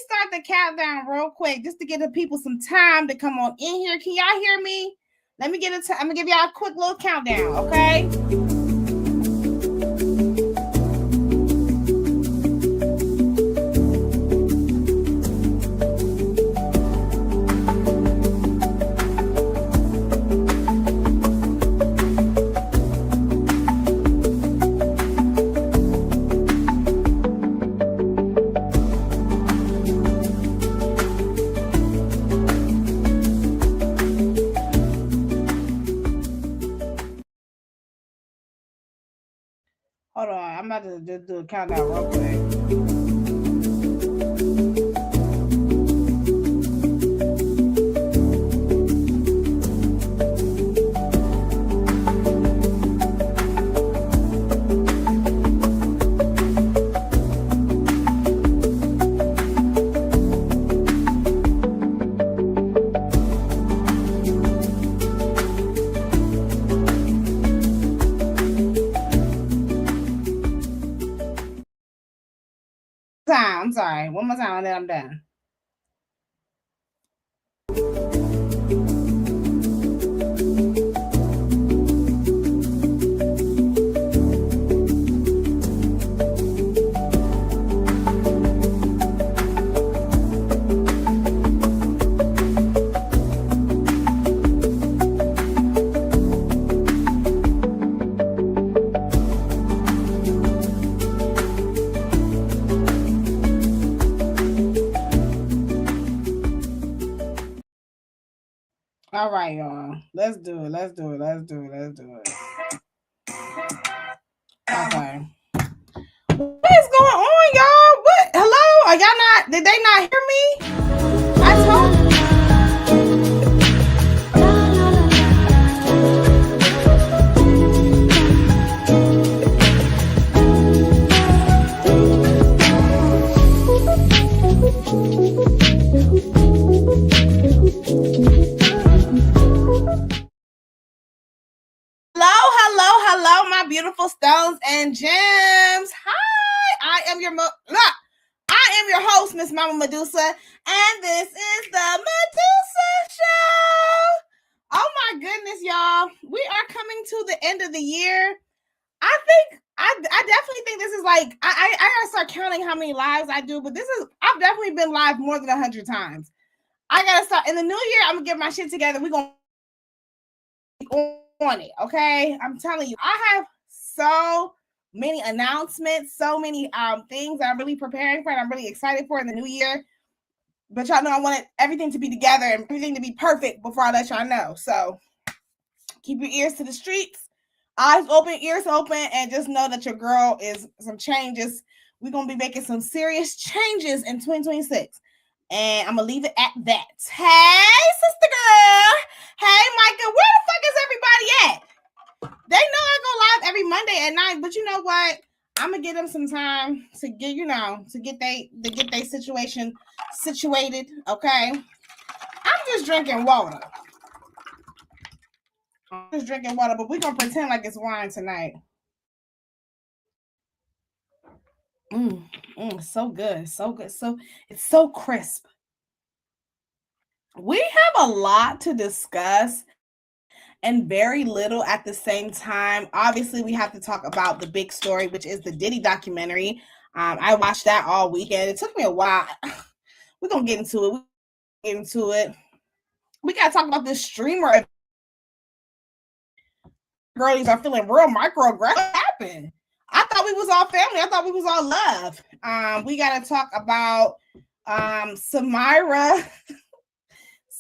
start the countdown real quick just to give the people some time to come on in here. Can y'all hear me? Let me get I'm gonna give y'all a quick little countdown, okay? Hold on, I'm about to just do a countdown real quick. I'm sorry. One more time and then I'm done. All right, y'all. Let's do it. Okay. What is going on, y'all? What? Hello? Are y'all not? Did they not hear me? I told you. Hello, my beautiful stones and gems. Hi, I am your host, Miss Mama Medusa, and this is the Medusa Show. Oh my goodness, y'all. We are coming to the end of the year. I definitely think this is like, I gotta start counting how many lives I do, but I've definitely been live more than 100 times. I gotta start in the new year. I'm gonna get my shit together. We're gonna on it, okay? I'm telling you, I have so many announcements, so many things that I'm really preparing for and I'm really excited for in the new year. But y'all know I wanted everything to be together and everything to be perfect before I let y'all know. So keep your ears to the streets, eyes open, ears open, and just know that your girl is some changes. We're gonna be making some serious changes in 2026. And I'm gonna leave it at that. Hey, sister girl. Hey, Micah. Where the fuck is everybody at? They know I go live every Monday at 9, but you know what? I'm gonna give them some time to get they situation situated. Okay. I'm just drinking water. But we're gonna pretend like it's wine tonight. So good. So it's so crisp. We have a lot to discuss and very little at the same time. Obviously, we have to talk about the big story, which is the Diddy documentary. I watched that all weekend. It took me a while. We're gonna get into it. We gotta talk about this streamer. Girlies are feeling real microaggressive. What happened? I thought we was all family. I thought we was all love. We gotta talk about Samyara.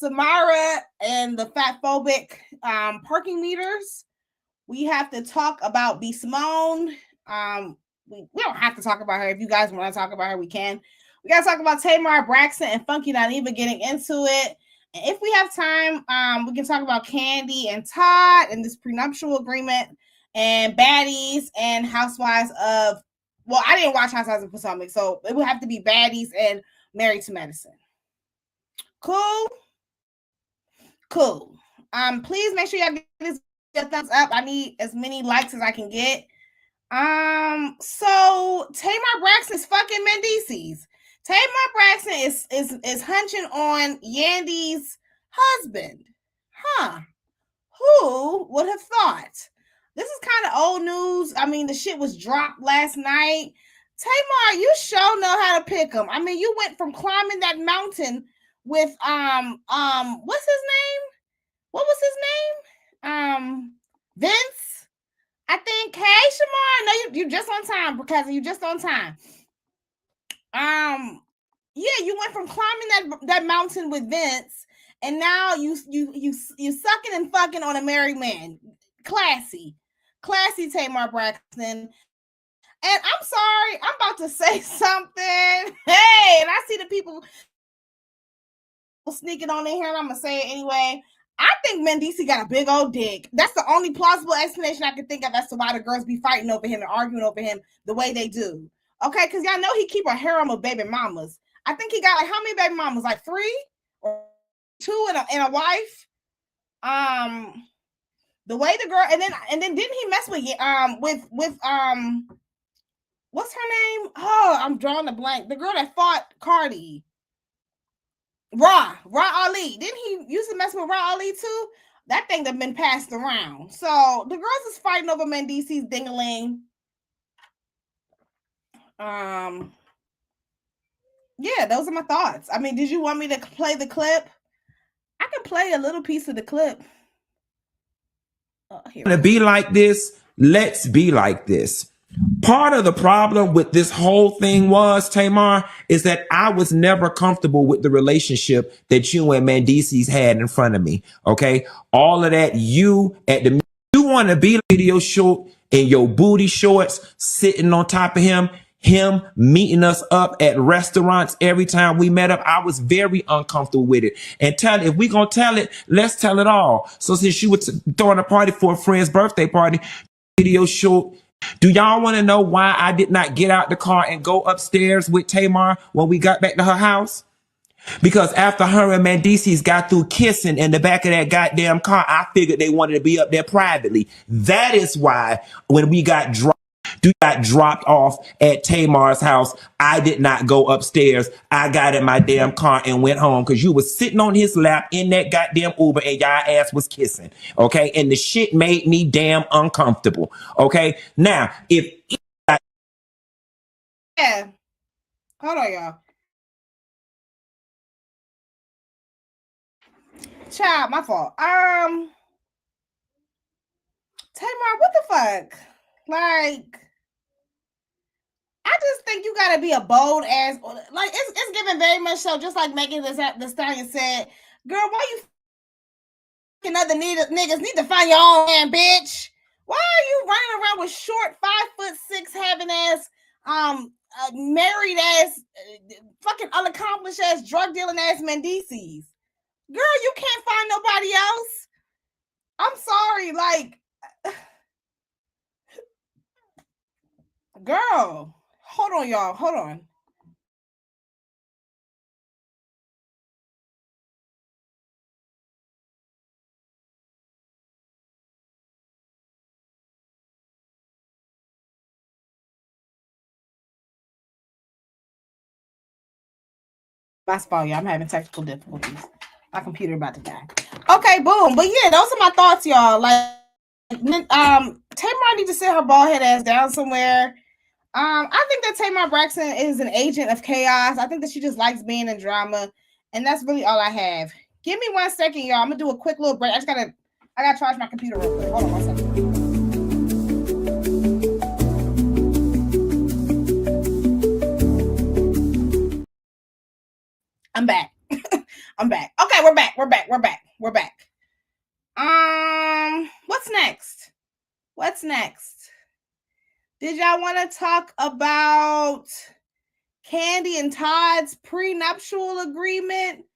Samyara and the fat phobic parking meters. We have to talk about B. Simone. We don't have to talk about her. If you guys want to talk about her, we can. We got to talk about Tamar, Braxton, and Funky not even getting into it. And if we have time, we can talk about Candy and Todd and this prenuptial agreement and baddies and housewives of, well, I didn't watch Housewives of Potomac, so it would have to be baddies and Married to Medicine. Cool. Please make sure y'all give this a thumbs up. I need as many likes as I can get. So Tamar Braxton's fucking Mendices. Tamar Braxton is hunching on Yandy's husband. Huh. Who would have thought? This is kind of old news. I mean, the shit was dropped last night. Tamar, you sure know how to pick them. I mean, you went from climbing that mountain with what's his name? What was his name? Vince. I think. Hey, Shamar, no, you just on time because you just on time. Yeah, you went from climbing that mountain with Vince, and now you sucking and fucking on a married man. Classy Tamar Braxton. And I'm sorry, I'm about to say something. Hey, and I see the people sneaking on in here, and I'm gonna say it anyway. I think Medusa got a big old dick. That's the only plausible explanation I can think of as to why the girls be fighting over him and arguing over him the way they do. Okay, because y'all know he keep a harem of baby mamas. I think he got like how many baby mamas? Like 3 or 2 and a wife. The way the girl and then didn't he mess with what's her name? Oh, I'm drawing a blank. The girl that fought Cardi. Ra Ali. Didn't he used to mess with Ra Ali too? That thing that been passed around. So the girls is fighting over Medusa's ding-a-ling. Yeah, those are my thoughts. I mean, did you want me to play the clip? I can play a little piece of the clip. To be like this, let's be like this. Part of the problem with this whole thing was, Tamar, is that I was never comfortable with the relationship that you and Mendices had in front of me. Okay. All of that, you want to be video shoot in your booty shorts, sitting on top of him meeting us up at restaurants every time we met up. I was very uncomfortable with it. And if we gonna tell it, let's tell it all. So since you were throwing a party for a friend's birthday party, video shoot, do y'all want to know why I did not get out the car and go upstairs with Tamar when we got back to her house? Because after her and Mendices got through kissing in the back of that goddamn car, I figured they wanted to be up there privately. That is why when we got dropped off at Tamar's house, I did not go upstairs. I got in my damn car and went home because you was sitting on his lap in that goddamn Uber and y'all ass was kissing. Okay. And the shit made me damn uncomfortable. Okay. Now, yeah. Hold on, y'all. Child, my fault. Tamar, what the fuck? Like, I just think you gotta be a bold ass. Like, it's given very much so. Just like Megan the Stallion said, "Girl, why you fucking other niggas need to find your own man, bitch? Why are you running around with short 5'6" having ass, married ass, fucking unaccomplished ass, drug dealing ass Mendices? Girl, you can't find nobody else. I'm sorry, like, girl, hold on, y'all, hold on. My fault, y'all. I'm having technical difficulties. My computer about to die. Okay, boom. But yeah, those are my thoughts, y'all. Like, Tamar needs to sit her bald head ass down somewhere. I think that Tamar Braxton is an agent of chaos. I think that she just likes being in drama, and that's really all I have. Give me 1 second, y'all. I'm gonna do a quick little break. I gotta charge my computer real quick. Hold on 1 second. I'm back. I'm back. Okay, we're back. What's next? Did y'all want to talk about Candy and Todd's prenuptial agreement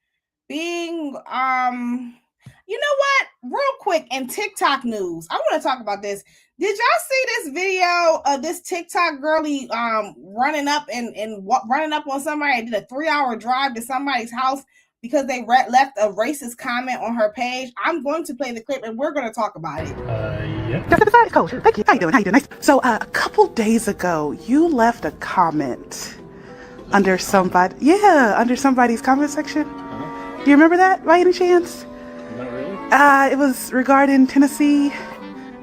being, you know what? Real quick, in TikTok news, I want to talk about this. Did y'all see this video of this TikTok girlie running up on somebody and did a 3-hour drive to somebody's house because they left a racist comment on her page? I'm going to play the clip and we're going to talk about it. Yeah. Coach, thank you. How you doing? Nice. So a couple days ago, you left a comment Under somebody's comment section. Do you remember that by any chance? Not really. It was regarding Tennessee,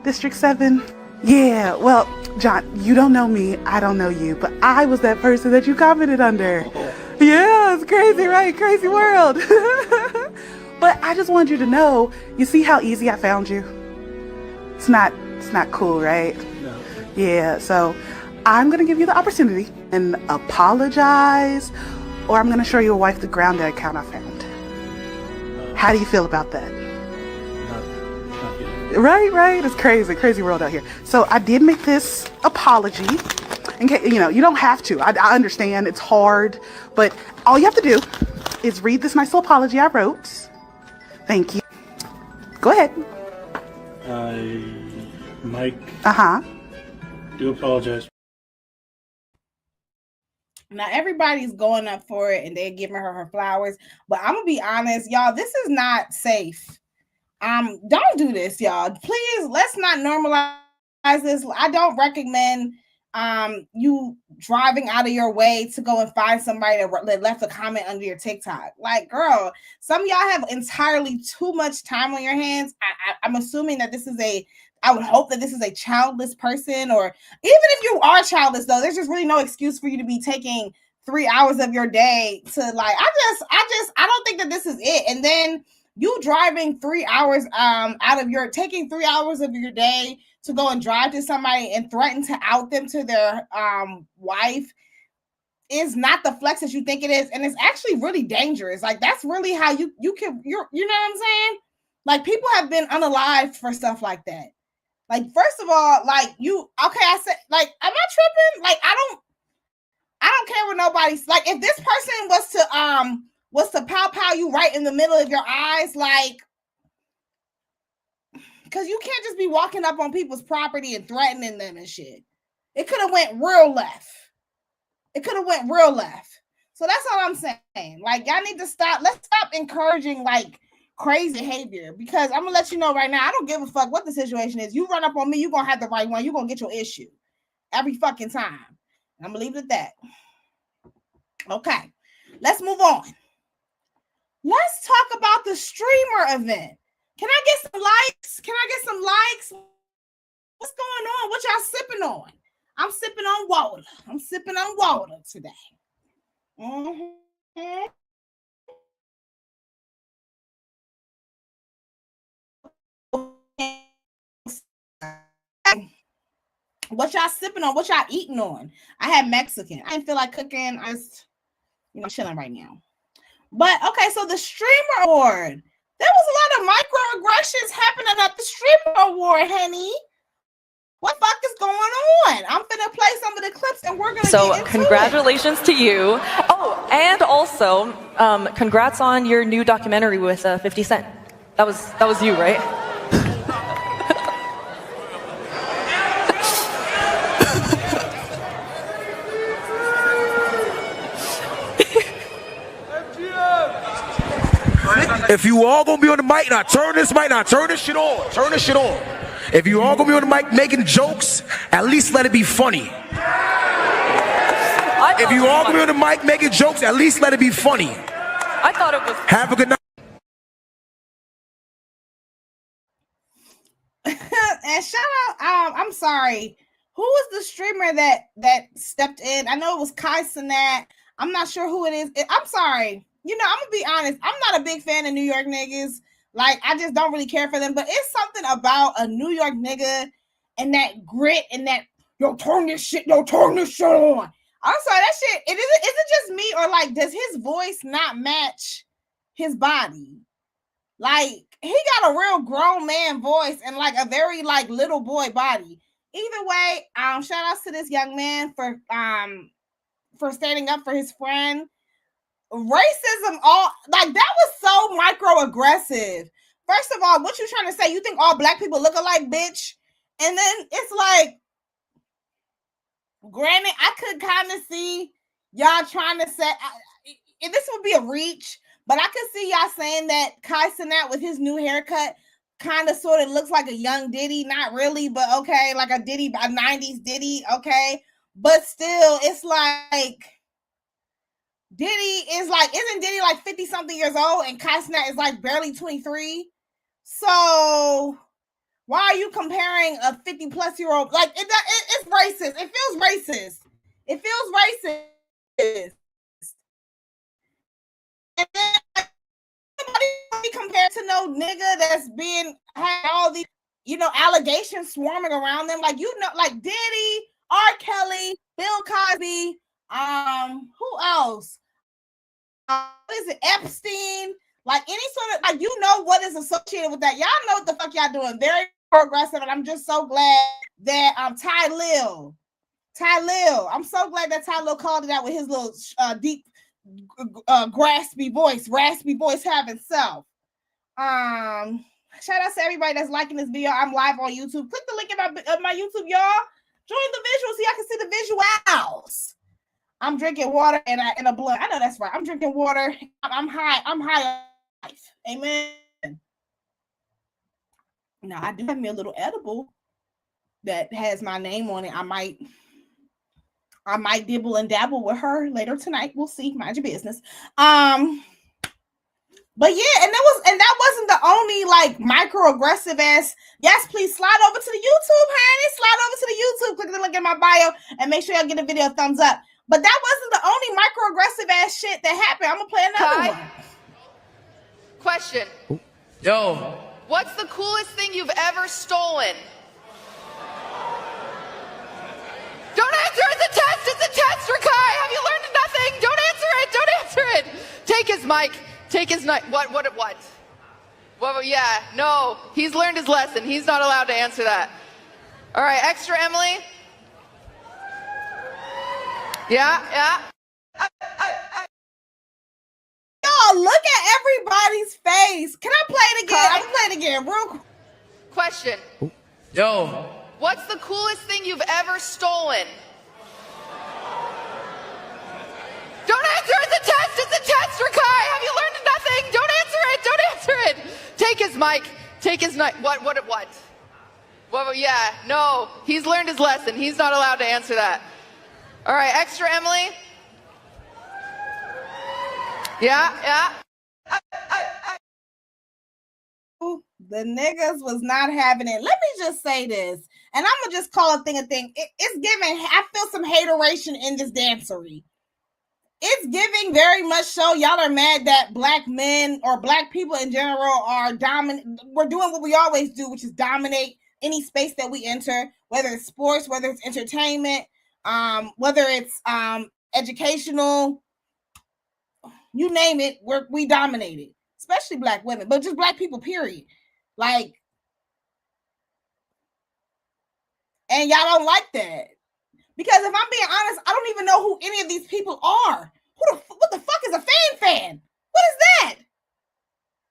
District 7. Yeah, well, John, you don't know me, I don't know you, but I was that person that you commented under. Yeah, it's crazy, right? Crazy world. But I just wanted you to know, you see how easy I found you? It's not cool, right? No. Yeah, so I'm gonna give you the opportunity and apologize, or I'm gonna show your wife the grounded account I found. How do you feel about that? Not good. Right. It's crazy world out here. So I did make this apology. In case, you don't have to. I understand it's hard, but all you have to do is read this nice little apology I wrote. Thank you. Go ahead. Mike. Do apologize. Now everybody's going up for it and they're giving her flowers, but I'm gonna be honest, y'all. This is not safe. Don't do this, y'all. Please, let's not normalize this. I don't recommend you driving out of your way to go and find somebody that left a comment under your TikTok. Like, girl, some of y'all have entirely too much time on your hands. I'm assuming that I would hope that this is a childless person, or even if you are childless, though, there's just really no excuse for you to be taking 3 hours of your day to like, I don't think that this is it. And then you driving 3 hours taking 3 hours of your day to go and drive to somebody and threaten to out them to their wife is not the flex that you think it is, and it's actually really dangerous. Like, that's really how you know what I'm saying? Like, people have been unalived for stuff like that. Like, first of all, like, I said, like, am I tripping? Like, I don't care what nobody's like. If this person was to pow you right in the middle of your eyes, like, because you can't just be walking up on people's property and threatening them and shit. It could have went real left. So that's all I'm saying. Like, y'all need to stop. Let's stop encouraging like crazy behavior, because I'm gonna let you know right now, I don't give a fuck what the situation is. You run up on me, you're gonna have the right one. You're gonna get your issue every fucking time. I'm gonna leave it at that. Okay, let's move on. Let's talk about the streamer event. Can I get some likes? What's going on? What y'all sipping on? I'm sipping on water today. Mm-hmm. What y'all sipping on? What y'all eating on? I had Mexican. I didn't feel like cooking. I was, chilling right now. But okay, so the streamer award. There was a lot of microaggressions happening at the streamer award, honey. What the fuck is going on? I'm gonna play some of the clips and we're gonna get into congratulations to you. Oh, and also, congrats on your new documentary with 50 Cent. That was you, right? If you all gonna be on the mic, now turn this shit on. Turn this shit on. If you all gonna be on the mic making jokes, at least let it be funny. If you all gonna be on the mic making jokes, at least let it be funny. I thought it was. Have a good night. And shout out, I'm sorry. Who was the streamer that stepped in? I know it was Kai Cenat. I'm not sure who it is. I'm sorry. I'm gonna be honest. I'm not a big fan of New York niggas. Like, I just don't really care for them. But it's something about a New York nigga and that grit and that turn this shit on. I'm sorry, that shit. Is it just me, or like, does his voice not match his body? Like, he got a real grown man voice and like a very like little boy body. Either way, shout outs to this young man for standing up for his friend. Racism, that was so microaggressive. First of all, what you trying to say? You think all black people look alike, bitch? And then it's like, granted, I could kind of see y'all trying to say, this would be a reach, but I could see y'all saying that Kai Cenat with his new haircut kind of sort of looks like a young Diddy. Not really, but okay, like a 90s Diddy, okay? But still, it's like, Diddy is like, isn't Diddy like 50 something years old and Kai Cenat is like barely 23? So why are you comparing a 50 plus year old? Like it's racist. It feels racist. It feels racist. And then nobody compared to no nigga that's been had all these, you know, allegations swarming around them. Like, you know, like Diddy, R. Kelly, Bill Cosby, who else? What is it? Epstein? Like any sort of, like, you know what is associated with that. Y'all know what the fuck y'all doing. Very progressive, and I'm just so glad that Ty Lil, I'm so glad that Ty Lil called it out with his little deep raspy voice having self. Shout out to everybody that's liking this video. I'm live on YouTube. Click the link in my YouTube, y'all. Join the visuals so y'all can see the visuals. I'm drinking water and a blunt. I know that's right. I'm drinking water. I'm high on life. Amen. Now I do have me a little edible that has my name on it. I might dibble and dabble with her later tonight. We'll see. Mind your business. But yeah, and that wasn't the only like microaggressive ass. Yes, please slide over to the YouTube, honey. Slide over to the YouTube. Click the link in my bio and make sure y'all give the video a thumbs up. But that wasn't the only microaggressive ass shit that happened. I'm gonna play another one. Question. Yo. What's the coolest thing you've ever stolen? Don't answer. It's a test. It's a test, Rakai. Have you learned nothing? Don't answer it. Don't answer it. Take his mic. Take his mic. What? Yeah. No. He's learned his lesson. He's not allowed to answer that. All right. Extra, Emily. Yeah. Y'all, look at everybody's face. Can I play it again? I'm gonna play it again real quick. Question. Yo. What's the coolest thing you've ever stolen? Don't answer. It's a test. It's a test, Rakai. Have you learned nothing? Don't answer it. Don't answer it. Take his mic. Take his mic. What? Yeah. No. He's learned his lesson. He's not allowed to answer that. All right. Extra, Emily. Yeah. The niggas was not having it. Let me just say this, and I'm gonna just call a thing a thing. It's giving. I feel some hateration in this dancery. It's giving very much so. Y'all are mad that black men or black people in general are dominant. We're doing what we always do, which is dominate any space that we enter, whether it's sports, whether it's entertainment, whether it's educational. You name it, we dominate it, especially black women, but just black people, period. Like, and y'all don't like that. Because if I'm being honest, I don't even know who any of these people are. What the fuck is a fan? What is that?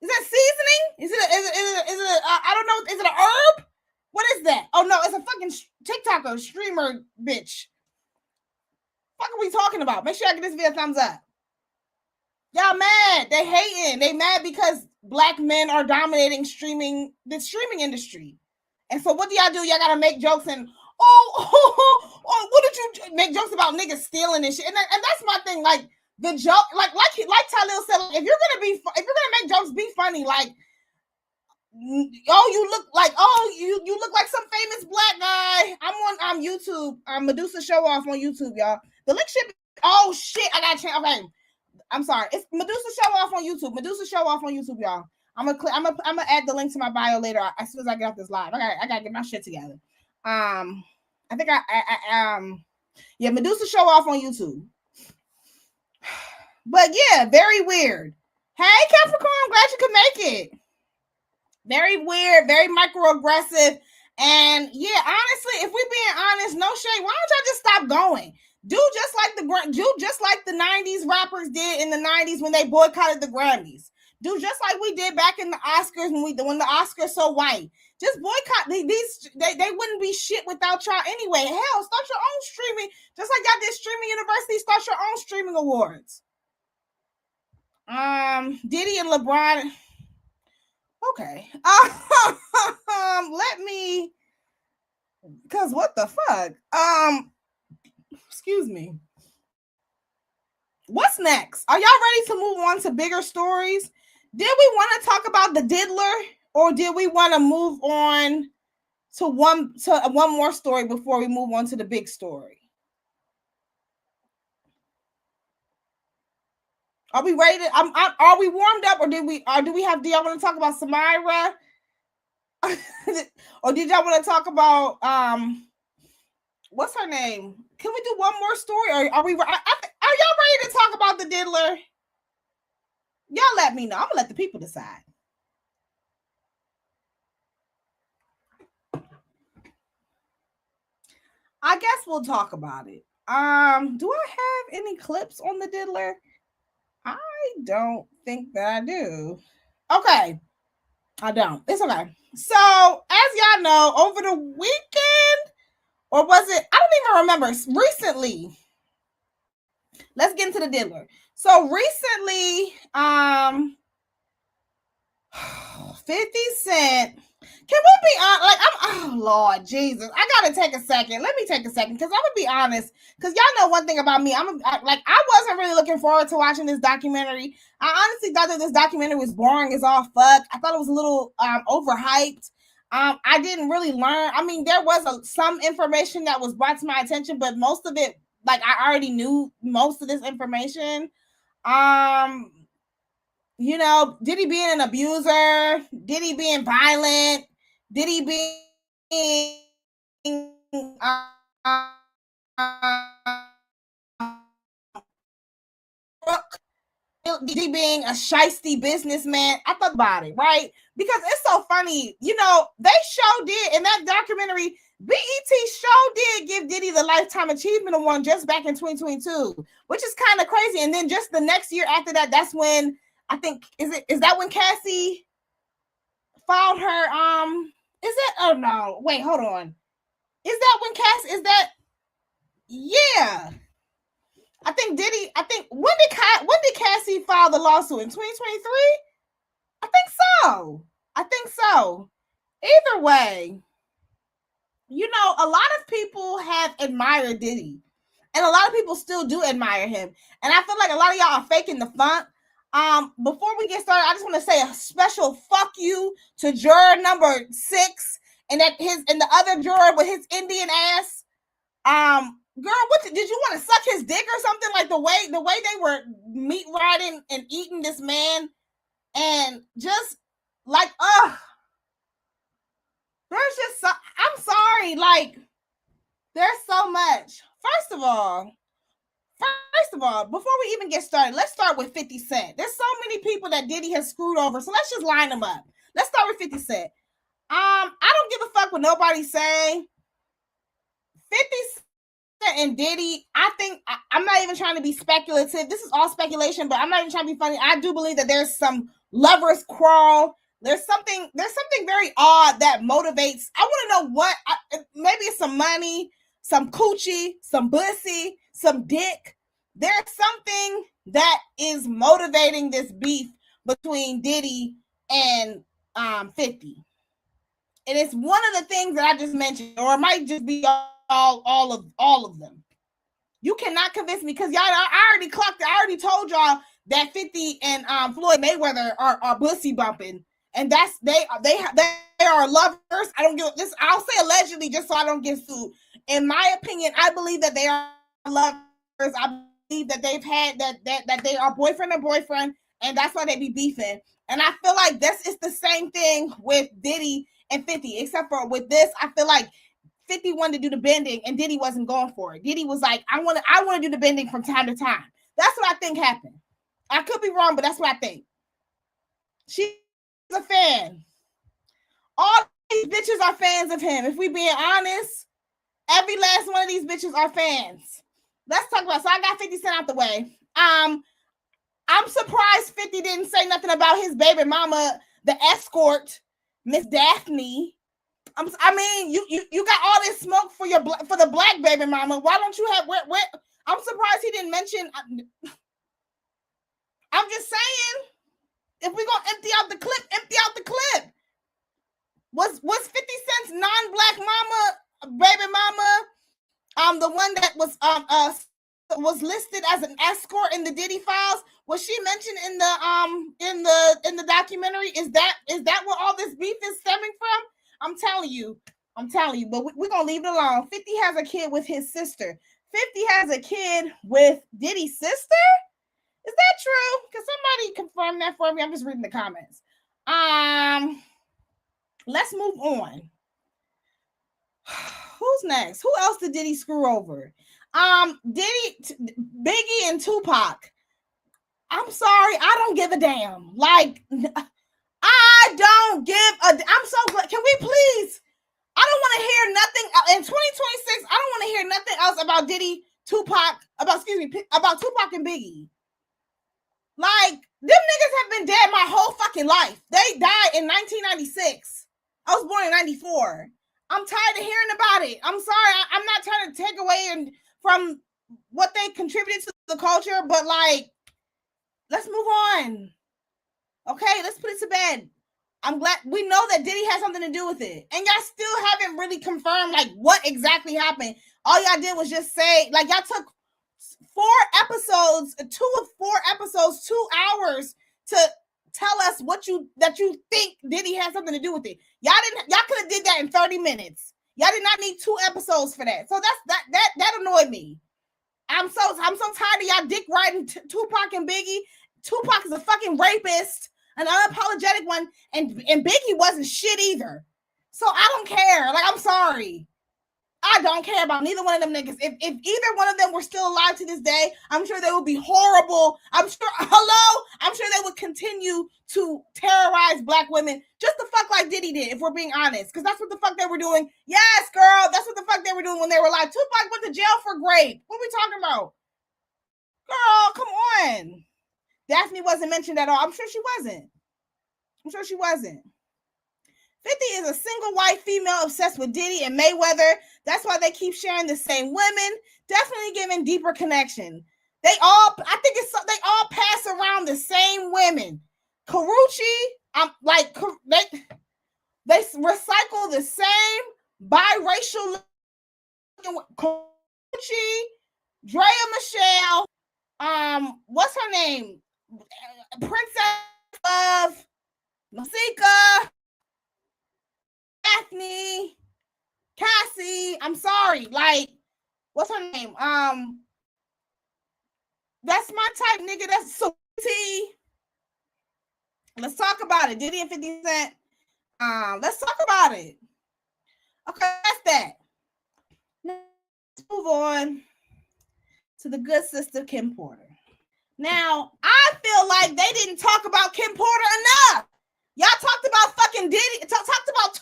Is that seasoning? Is it I don't know, is it an herb? What is that? Oh no, it's a fucking TikToker streamer bitch. What are we talking about? Make sure I give this video a thumbs up. Y'all mad. They hating. They mad because black men are dominating the streaming industry. And so what do y'all do? Y'all gotta make jokes and what did you make jokes about niggas stealing and shit? And that's my thing. Like the joke, like Talil said, if you're gonna make jokes, be funny. Like, you look like some famous black guy. I'm on YouTube. Medusa show off on YouTube, y'all. The link should be, oh shit, I gotta change. Okay. I'm sorry. It's Medusa show off on YouTube. Medusa show off on YouTube, y'all. I'm gonna add the link to my bio later as soon as I get off this live. I gotta get my shit together. I think Medusa show off on YouTube. But yeah, very weird. Hey Capricorn, I'm glad you could make it. Very weird, very microaggressive. And yeah, honestly, if we're being honest, no shade, why don't y'all just stop going? Do just like the 90s rappers did in the 90s when they boycotted the Grammys. Do just like we did back in the Oscars when the Oscars so white. Just boycott these. They wouldn't be shit without y'all anyway. Hell, start your own streaming. Just like y'all did Streaming University, start your own streaming awards. Diddy and LeBron. Okay. Let me. Cause what the fuck? Excuse me. What's next? Are y'all ready to move on to bigger stories? Did we want to talk about the diddler, or did we want to move on to one more story before we move on to the big story? Are we ready to, are we warmed up, or do we have, do y'all want to talk about Samyara? Or did y'all want to talk about what's her name? Can we do one more story, or are y'all ready to talk about the diddler? Y'all let me know. I'm gonna let the people decide. I guess we'll talk about it. Do I have any clips on the diddler? I don't think that I do. Okay. I don't. It's okay. So, as y'all know, over the weekend, or was it? I don't even remember. Recently, let's get into the diddler. So recently, 50 Cent. Can we be honest? Like, oh Lord Jesus, I gotta take a second. Let me take a second, because I'm gonna be honest. Because y'all know one thing about me, I wasn't really looking forward to watching this documentary. I honestly thought that this documentary was boring as all fuck. I thought it was a little overhyped. I didn't really learn. I mean, there was some information that was brought to my attention, but most of it, like, I already knew most of this information. You know, Diddy being an abuser, Diddy being violent, Diddy being Diddy being a shiesty businessman. I thought about it, right? Because it's so funny. You know, they sure did in that documentary. BET sure did give Diddy the Lifetime Achievement Award just back in 2022, which is kind of crazy. And then just the next year after that, that's when I think is that when Cassie filed her is it? Oh no, wait, hold on. Is that when Cassie yeah. I think when did Cassie file the lawsuit? In 2023? I think so. Either way, you know, a lot of people have admired Diddy, and a lot of people still do admire him. And I feel like a lot of y'all are faking the funk. Before we get started, I just want to say a special fuck you to juror number 6 and the other juror with his Indian ass. Girl, did you want to suck his dick or something? Like the way they were meat riding and eating this man, and just like, there's just so, I'm sorry, like, there's so much. First of all, before we even get started, let's start with 50 Cent. There's so many people that Diddy has screwed over, so let's just line them up. Let's start with 50 Cent. I don't give a fuck what nobody's saying. 50 Cent and Diddy, I think, I'm not even trying to be speculative. This is all speculation, but I'm not even trying to be funny. I do believe that there's some lovers quarrel. There's something very odd that motivates. I want to know what. Maybe it's some money, some coochie, some pussy, some dick. There's something that is motivating this beef between Diddy and 50. And it's one of the things that I just mentioned, or it might just be all of them. You cannot convince me, because y'all, I already clocked it. I already told y'all that 50 and Floyd Mayweather are pussy bumping, and that's they are lovers. I don't give this. I'll say allegedly just so I don't get sued. In my opinion, I believe that they are lovers. I believe that they've had that they are boyfriend and boyfriend, and that's why they be beefing. And I feel like it's the same thing with Diddy and 50, except for with this, I feel like 50 wanted to do the bending and Diddy wasn't going for it. Diddy was like, I want to do the bending from time to time. That's what I think happened. I could be wrong, but that's what I think. She's a fan. All these bitches are fans of him. If we being honest, every last one of these bitches are fans. Let's talk about. So I got 50 Cent out the way. I'm surprised 50 didn't say nothing about his baby mama, the escort, Miss Daphne. I mean, you got all this smoke for the black baby mama. Why don't you have where? I'm surprised he didn't mention. I'm just saying, if we're gonna empty out the clip. Was 50 Cent's non-black mama, baby mama, the one that was was listed as an escort in the Diddy files? Was she mentioned in the documentary? Is that where all this beef is stemming from? I'm telling you. But we're gonna leave it alone. 50 has a kid with his sister. 50 has a kid with Diddy's sister. Is that true? Can somebody confirm that for me? I'm just reading the comments. Let's move on. Who's next? Who else did Diddy screw over? Biggie and Tupac. I'm sorry, I don't give a damn. Like, I don't give a. I'm so glad. Can we please? I don't want to hear nothing in 2026. I don't want to hear nothing else about Diddy, Tupac, about Tupac and Biggie. Like, them niggas have been dead my whole fucking life. They died in 1996. I was born in 94. I'm tired of hearing about it. I'm sorry. I'm not trying to take away from what they contributed to the culture, but like, let's move on. Okay, let's put it to bed. I'm glad we know that Diddy has something to do with it. And y'all still haven't really confirmed like what exactly happened. All y'all did was just say, like, y'all took 2 of 4 episodes, 2 hours to tell us that you think Diddy had something to do with it. Y'all could have did that in 30 minutes. Y'all did not need 2 episodes for that. So that annoyed me. I'm so tired of y'all dick riding Tupac and Biggie. Tupac is a fucking rapist, an unapologetic one, and Biggie wasn't shit either. So I don't care. Like, I'm sorry. I don't care about neither one of them niggas. If either one of them were still alive to this day, I'm sure they would be horrible. I'm sure they would continue to terrorize black women just the fuck like Diddy did, if we're being honest. Because that's what the fuck they were doing. Yes, girl, that's what the fuck they were doing when they were alive. Tupac went to jail for rape. What are we talking about? Girl, come on. Daphne wasn't mentioned at all. I'm sure she wasn't. 50 is a single white female obsessed with Diddy and Mayweather. That's why they keep sharing the same women. Definitely giving deeper connection. They all pass around the same women. Karuchi, they recycle the same biracial Karuchi, Drea Michelle, what's her name? Princess of Masika, Daphne, Cassie. I'm sorry. Like, what's her name? That's my type, nigga. That's so T. Let's talk about it. Diddy and 50 Cent. Let's talk about it. Okay, that's that. Let's move on to the good sister Kim Porter. Now, I feel like they didn't talk about Kim Porter enough. Y'all talked about fucking Diddy, talked about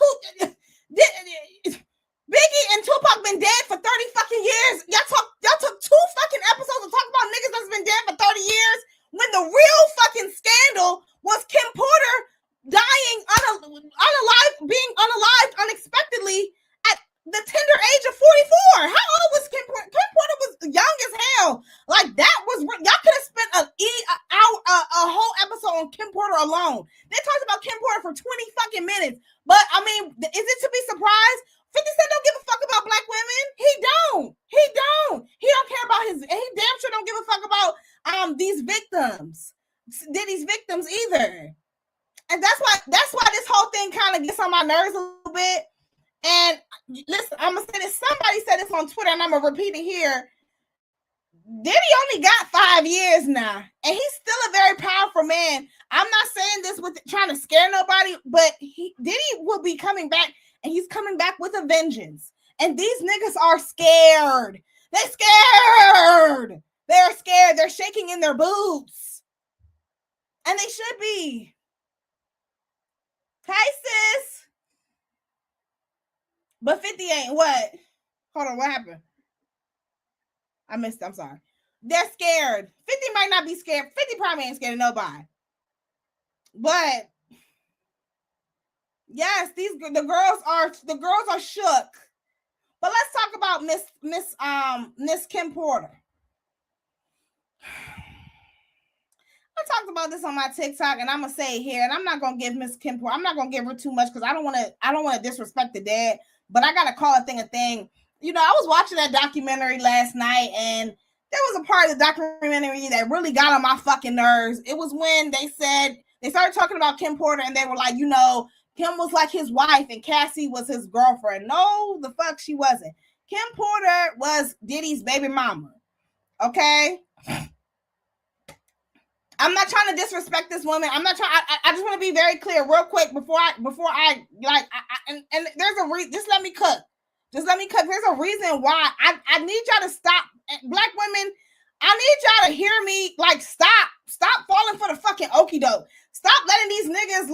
Biggie and Tupac been dead for 30 fucking years. Y'all took 2 fucking episodes to talk about niggas that's been dead for 30 years when the real fucking scandal was Kim Porter dying being unalived unexpectedly at the tender age of 44. How old was Kim Porter? Kim Porter was young as hell. Like, that was, y'all could have spent a whole episode on Kim Porter alone. They talked about Kim Porter for 20 fucking minutes. But I mean, is it to be surprised? 50 Cent don't give a fuck about black women. He don't. He don't care about he damn sure don't give a fuck about these victims. Diddy's victims either. And that's why this whole thing kind of gets on my nerves a little bit. And listen, I'm gonna say this. Somebody said this on Twitter, and I'm gonna repeat it here. Diddy only got 5 years now, and he's still a very powerful man. I'm not saying this with trying to scare nobody, but Diddy will be coming back, and he's coming back with a vengeance. And these niggas are scared. They're scared. They're scared. They're shaking in their boots, and they should be. Hey, sis. But 50 ain't what? Hold on, what happened? I missed it. I'm sorry. They're scared. 50 might not be scared. 50 probably ain't scared of nobody. But yes, the girls are shook. But let's talk about Miss Kim Porter. I talked about this on my TikTok, and I'm gonna say it here, and I'm not gonna give Miss Kim Porter, I'm not gonna give her too much because I don't want to disrespect the dead, but I gotta call a thing a thing. You know, I was watching that documentary last night, and there was a part of the documentary that really got on my fucking nerves. It was when they started talking about Kim Porter and they were like, Kim was like his wife and Cassie was his girlfriend. No, the fuck she wasn't. Kim Porter was Diddy's baby mama. Okay? I'm not trying to disrespect this woman. I'm not trying. I just want to be very clear, real quick, before I and there's a reason. Just let me cook. There's a reason why I need y'all to stop. Black women, I need y'all to hear me. Like, stop falling for the fucking okie doke. Stop letting these niggas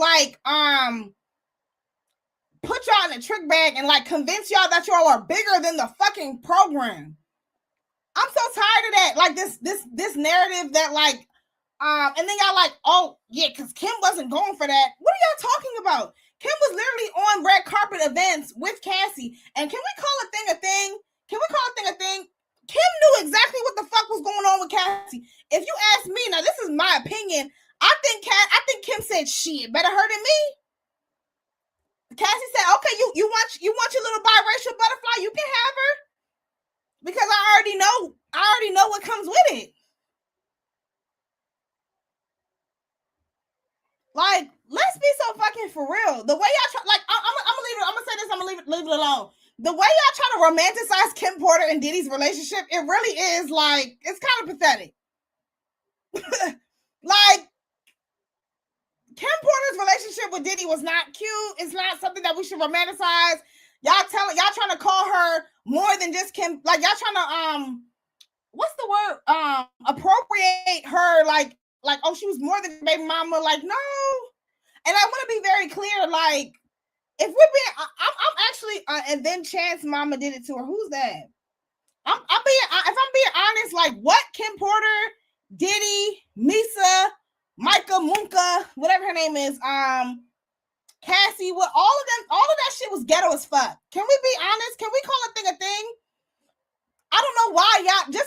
put y'all in a trick bag and convince y'all that y'all are bigger than the fucking program. I'm so tired of that. Like this narrative that and then y'all oh yeah, because Kim wasn't going for that. What are y'all talking about? Kim was literally on red carpet events with Cassie. And can we call a thing a thing? Kim knew exactly what the fuck was going on with Cassie. If you ask me, now this is my opinion, I think Kim said, shit, better her than me. Cassie said, okay, you want your little biracial butterfly, you can have her. Because I already know what comes with it. Like, let's be so fucking for real. The way y'all try, I'm gonna say this, I'm gonna leave it alone. The way y'all try to romanticize Kim Porter and Diddy's relationship, it really is it's kind of pathetic. Kim Porter's relationship with Diddy was not cute. It's not something that we should romanticize. Y'all trying to call her more than just Kim. Like, y'all trying to what's the word? Appropriate her oh, she was more than baby mama. Like, no. And I want to be very clear. If we're being, I'm actually, and then Chance mama did it to her. Who's that? If I'm being honest, what Kim Porter, Diddy, Misa, Micah, Munka, whatever her name is, Cassie, all of that shit was ghetto as fuck. Can we be honest? Can we call a thing a thing? I don't know why y'all because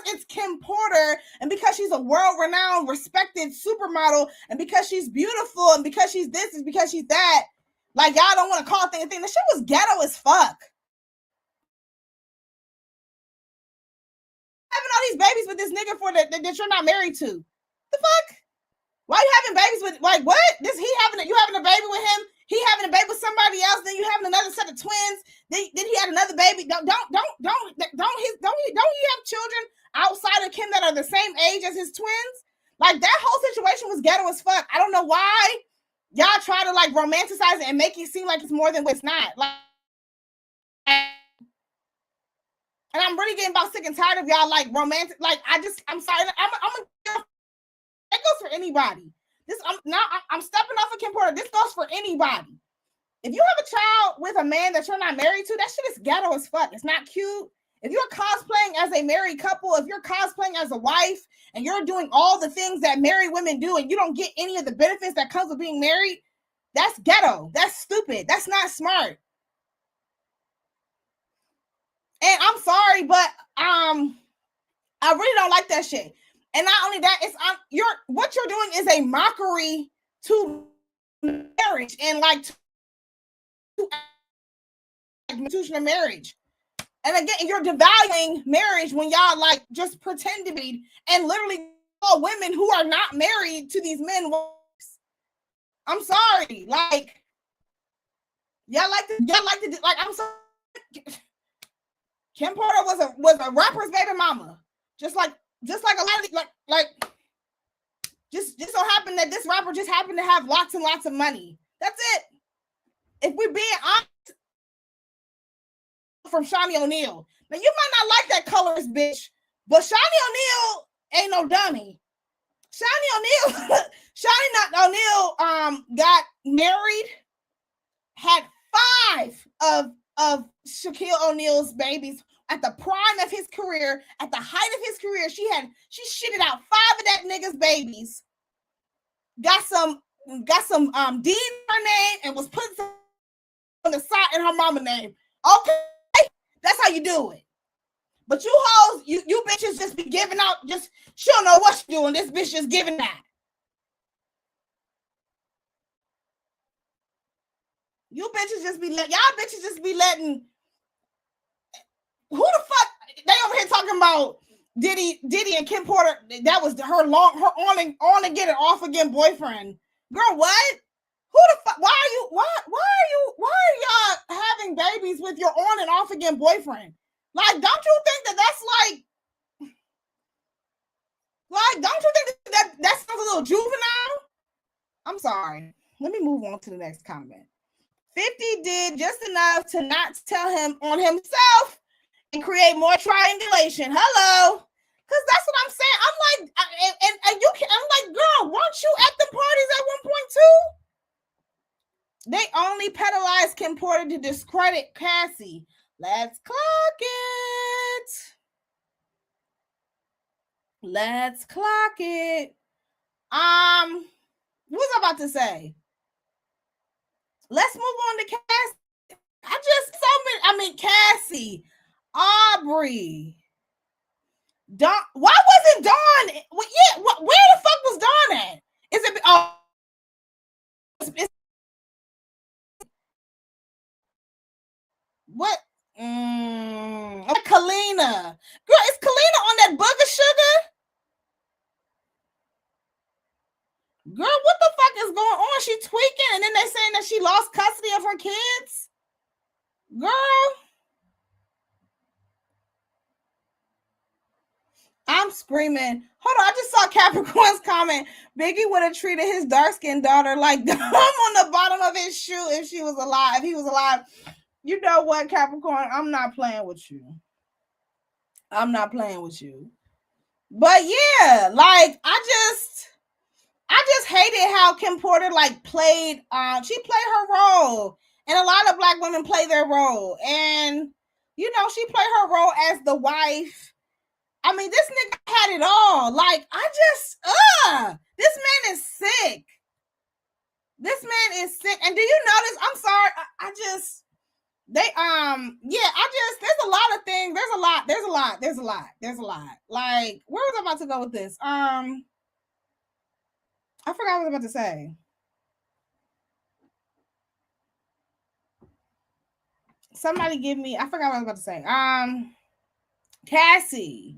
it's Kim Porter and because she's a world-renowned, respected supermodel and because she's beautiful and because she's this and because she's that. Y'all don't want to call a thing a thing. The shit was ghetto as fuck. Having all these babies with this nigga that you're not married to. The fuck? Why you having babies with what? You having a baby with him? He having a baby with somebody else, then you having another set of twins. Then he had another baby. Don't he have children outside of Kim that are the same age as his twins? That whole situation was ghetto as fuck. I don't know why y'all try to romanticize it and make it seem like it's more than what it's not. And I'm really getting about sick and tired of y'all romantic. I'm sorry. That goes for anybody. I'm stepping off of Kim Porter. This goes for anybody. If you have a child with a man that you're not married to, that shit is ghetto as fuck. It's not cute. If you're cosplaying as a married couple, if you're cosplaying as a wife, and you're doing all the things that married women do, and you don't get any of the benefits that comes with being married, that's ghetto. That's stupid. That's not smart. And I'm sorry, but I really don't like that shit. And not only that, it's what you're doing is a mockery to marriage and to institutional marriage. And again, you're devaluing marriage when y'all just pretend to be and literally call women who are not married to these men. I'm sorry, I'm sorry. Kim Porter was a rapper's baby mama, just like a lot of just so happened that this rapper just happened to have lots and lots of money. That's it. If we're being honest, from Shawnee O'Neal. Now you might not like that colorist bitch, but Shawnee O'Neal ain't no dummy. Shawnee O'Neal got married, had 5 of Shaquille O'Neal's babies at the prime of his career, at the height of his career. She shitted out 5 of that nigga's babies. Got some D in her name and was putting some on the side in her mama name. Okay, that's how you do it. But you hoes, you bitches just be giving out, she don't know what she's doing. This bitch just giving that. Y'all bitches just be letting, who the fuck, they over here talking about Diddy and Kim Porter. That was her on and get it off again boyfriend. Girl, what? Who the fuck? Why are y'all having babies with your on and off again boyfriend? Like, don't you think that's don't you think that sounds a little juvenile? I'm sorry. Let me move on to the next comment. 50 did just enough to not tell him on himself and create more triangulation. Hello. Because that's what I'm saying. I'm like, and you can, I'm like, girl, weren't you at the parties at one point too? They only penalized Kim Porter to discredit Cassie. Let's clock it. Let's clock it. What was I about to say? Let's move on to Cassie. Cassie, Aubrey, Dawn. Why wasn't Dawn? Well, yeah, where the fuck was Dawn at? Is it? Oh, what? Kalina. Girl, is Kalina on that booger sugar? Girl, what the fuck is going on? She tweaking, and then they saying that she lost custody of her kids. Girl, I'm screaming. Hold on, I just saw Capricorn's comment. Biggie would have treated his dark-skinned daughter like dumb on the bottom of his shoe if he was alive. You know what, Capricorn? I'm not playing with you. But yeah, like I just hated how Kim Porter played. She played her role, and a lot of Black women play their role. And you know, she played her role as the wife. I mean, this nigga had it all. Like, this man is sick. And do you notice? I'm sorry. There's a lot of things. There's a lot. Like, where was I about to go with this? I forgot what I was about to say. Somebody give me, I forgot what I was about to say. Cassie.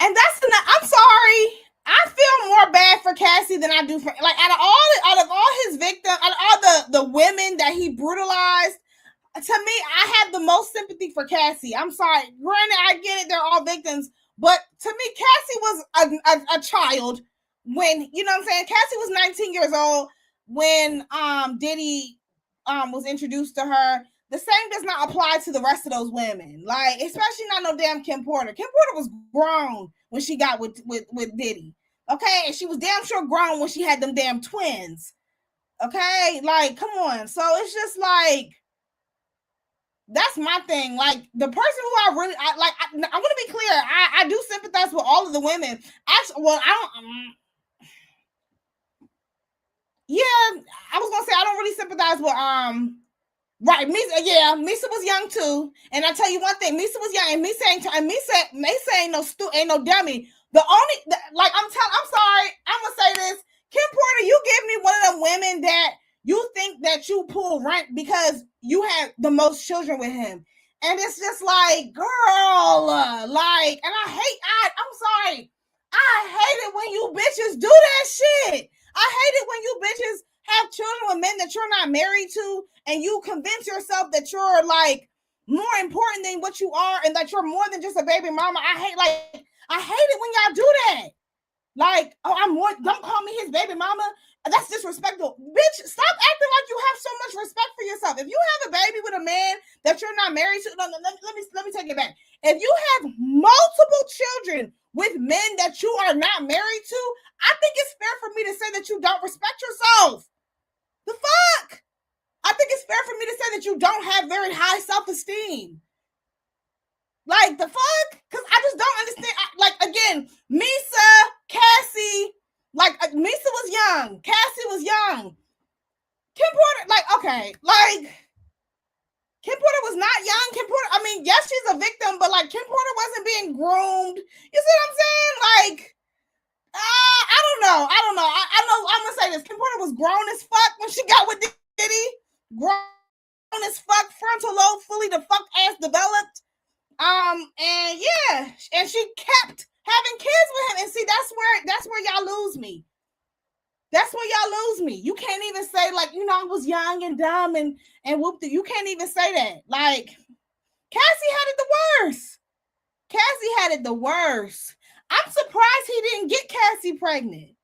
And I'm sorry. I feel more bad for Cassie than I do for, like, out of all his victims, out of all the women that he brutalized, to me, I have the most sympathy for Cassie. I'm sorry. Granted, I get it. They're all victims. But to me, Cassie was a child when, you know what I'm saying? Cassie was 19 years old when Diddy was introduced to her. The same does not apply to the rest of those women. Like, especially not no damn Kim Porter. Kim Porter was grown when she got with Diddy. Okay? And she was damn sure grown when she had them damn twins. Okay? Like, come on. So it's just like, that's my thing. Like, the person who I want to be clear. I do sympathize with all of the women. Actually, well, I don't. Yeah, I was gonna say I don't really sympathize with Right, Misa. Yeah, Misa was young too. And I tell you one thing, Misa was young, and Misa ain't no dummy. I'm sorry, I'm gonna say this. Kim Porter, you give me one of them women that you think that you pull rent because you had the most children with him. And it's just like, girl, I'm sorry. I hate it when you bitches do that shit. I hate it when you bitches have children with men that you're not married to, and you convince yourself that you're like more important than what you are, and that you're more than just a baby mama. I hate it when y'all do that. Like, oh, I'm more. Don't call me his baby mama. That's disrespectful, bitch. Stop acting like you have so much respect for yourself. If you have a baby with a man that you're not married to, let me take it back. If you have multiple children with men that you are not married to, I think it's fair for me to say that you don't respect yourself. The fuck? I think it's fair for me to say that you don't have very high self-esteem. Like, the fuck? Because I just don't understand. Again, Misa, Cassie, Misa was young. Cassie was young. Kim Porter, Kim Porter was not young. Kim Porter, I mean, yes, she's a victim, but Kim Porter wasn't being groomed. You see what I'm saying? I don't know. I know. I'm gonna say this. Kim Porter was grown as fuck when she got with Diddy. Grown as fuck, frontal lobe fully the fuck ass developed. And yeah, and she kept having kids with him. And see, that's where y'all lose me. That's where y'all lose me. You can't even say, like, you know, I was young and dumb and whooped it. You can't even say that. Like, Cassie had it the worst. Cassie had it the worst. I'm surprised he didn't get Cassie pregnant.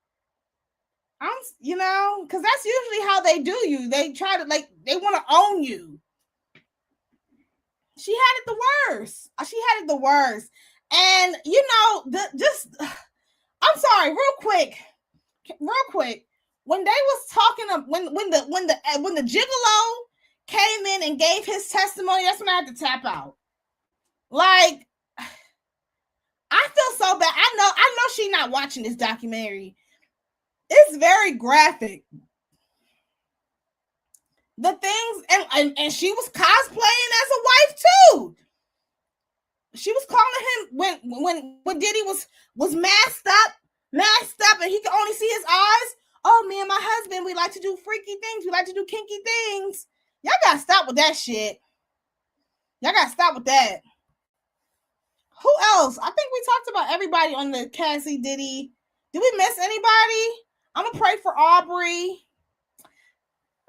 You know, because that's usually how they do you. They try to, like, they want to own you. She had it the worst. She had it the worst. And, you know, I'm sorry, real quick. When they was talking, when the gigolo came in and gave his testimony, that's when I had to tap out. Like, I feel so bad. I know she's not watching this documentary. It's very graphic. The things, and she was cosplaying as a wife too. She was calling him when Diddy was masked up, and he could only see his eyes. Oh, me and my husband, we like to do freaky things. We like to do kinky things. Y'all gotta stop with that shit. Y'all gotta stop with that. Who else? I think we talked about everybody on the Cassie Diddy. Did we miss anybody? I'm gonna pray for Aubrey.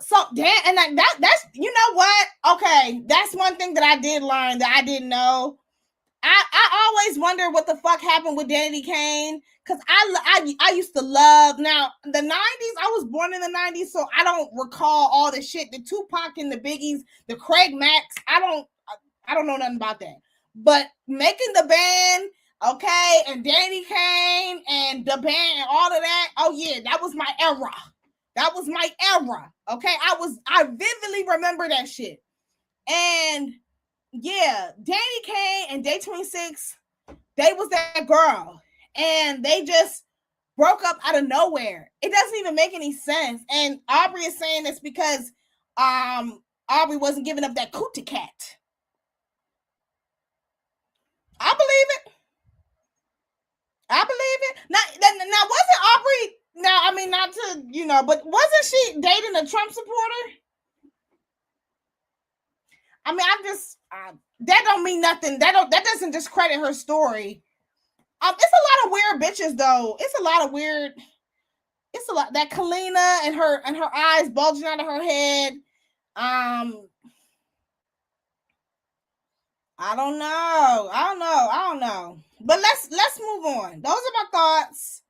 So damn, and that's, you know what? Okay, that's one thing that I did learn that I didn't know. I always wonder what the fuck happened with Danny Kane, because I used to love, now the 90s, I was born in the 90s, so I don't recall all the shit, the Tupac and the Biggies, the Craig Max, I don't know nothing about that. But making the band, okay, and Danny Kane and the band and all of that, oh yeah, that was my era. That was my era. Okay, I vividly remember that shit. And yeah, Danny Kane and Day 26, they was that girl. And they just broke up out of nowhere. It doesn't even make any sense. And Aubrey is saying this because Aubrey wasn't giving up that cootie cat. I believe it. Now wasn't Aubrey, now, I mean, not to, you know, but wasn't she dating a Trump supporter? I mean, that don't mean nothing. That doesn't discredit her story. It's a lot of weird bitches though. It's a lot, that Kalina and her eyes bulging out of her head. I don't know. But let's move on. Those are my thoughts.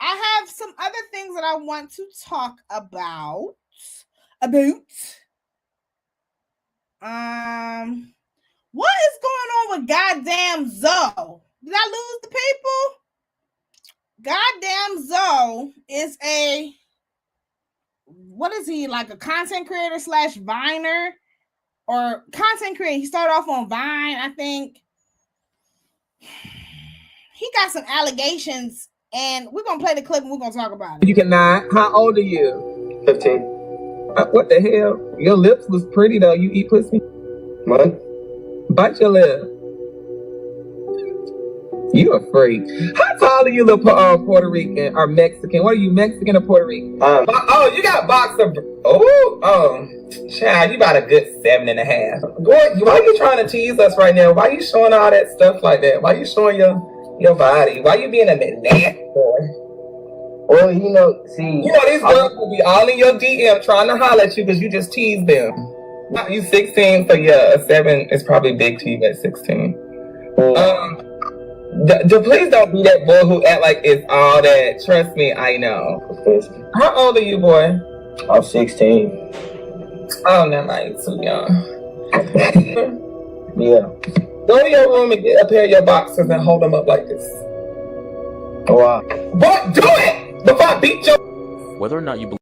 I have some other things that I want to talk about. What is going on with goddamn Zoe? Did I lose the people? Goddamn Zoe is what is he, like a content creator / Viner? Or content creator. He started off on Vine, I think. He got some allegations, and we're gonna play the clip and we're gonna talk about it. You cannot. How old are you? 15. What the hell? Your lips was pretty though. You eat pussy? What? Bite your lip. You a freak. How tall are you, little Puerto Rican or Mexican? What are you, Mexican or Puerto Rican? Oh, you got boxer. Child, you about a good 7.5. Boy, why you trying to tease us right now? Why you showing all that stuff like that? Why you showing your body? Why you being a nasty boy? Well, you know, see. You know, these girls will be all in your DM trying to holler at you because you just teased them. You 16, so yeah, a 7 is probably big to you at 16. Please don't be that boy who act like it's all that. Trust me, I know. How old are you, boy? I'm 16. Oh, never mind. You're too young. Yeah. Go to your room and get a pair of your boxers and hold them up like this. Wow. Boy, do it before I beat your. Whether or not you believe.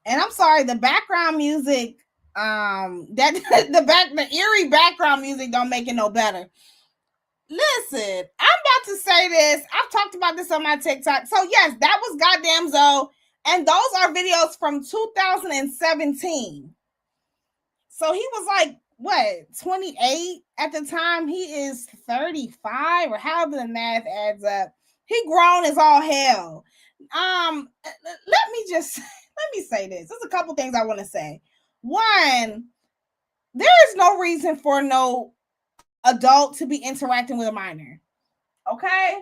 And I'm sorry, the background music, the eerie background music don't make it no better. Listen, I'm about to say this. I've talked about this on my TikTok. So yes, that was goddamn Zoe. And those are videos from 2017. So he was like, what, 28 at the time? He is 35, or however the math adds up. He grown as all hell. Let me say this. There's a couple things I want to say. One, there is no reason for no adult to be interacting with a minor. Okay?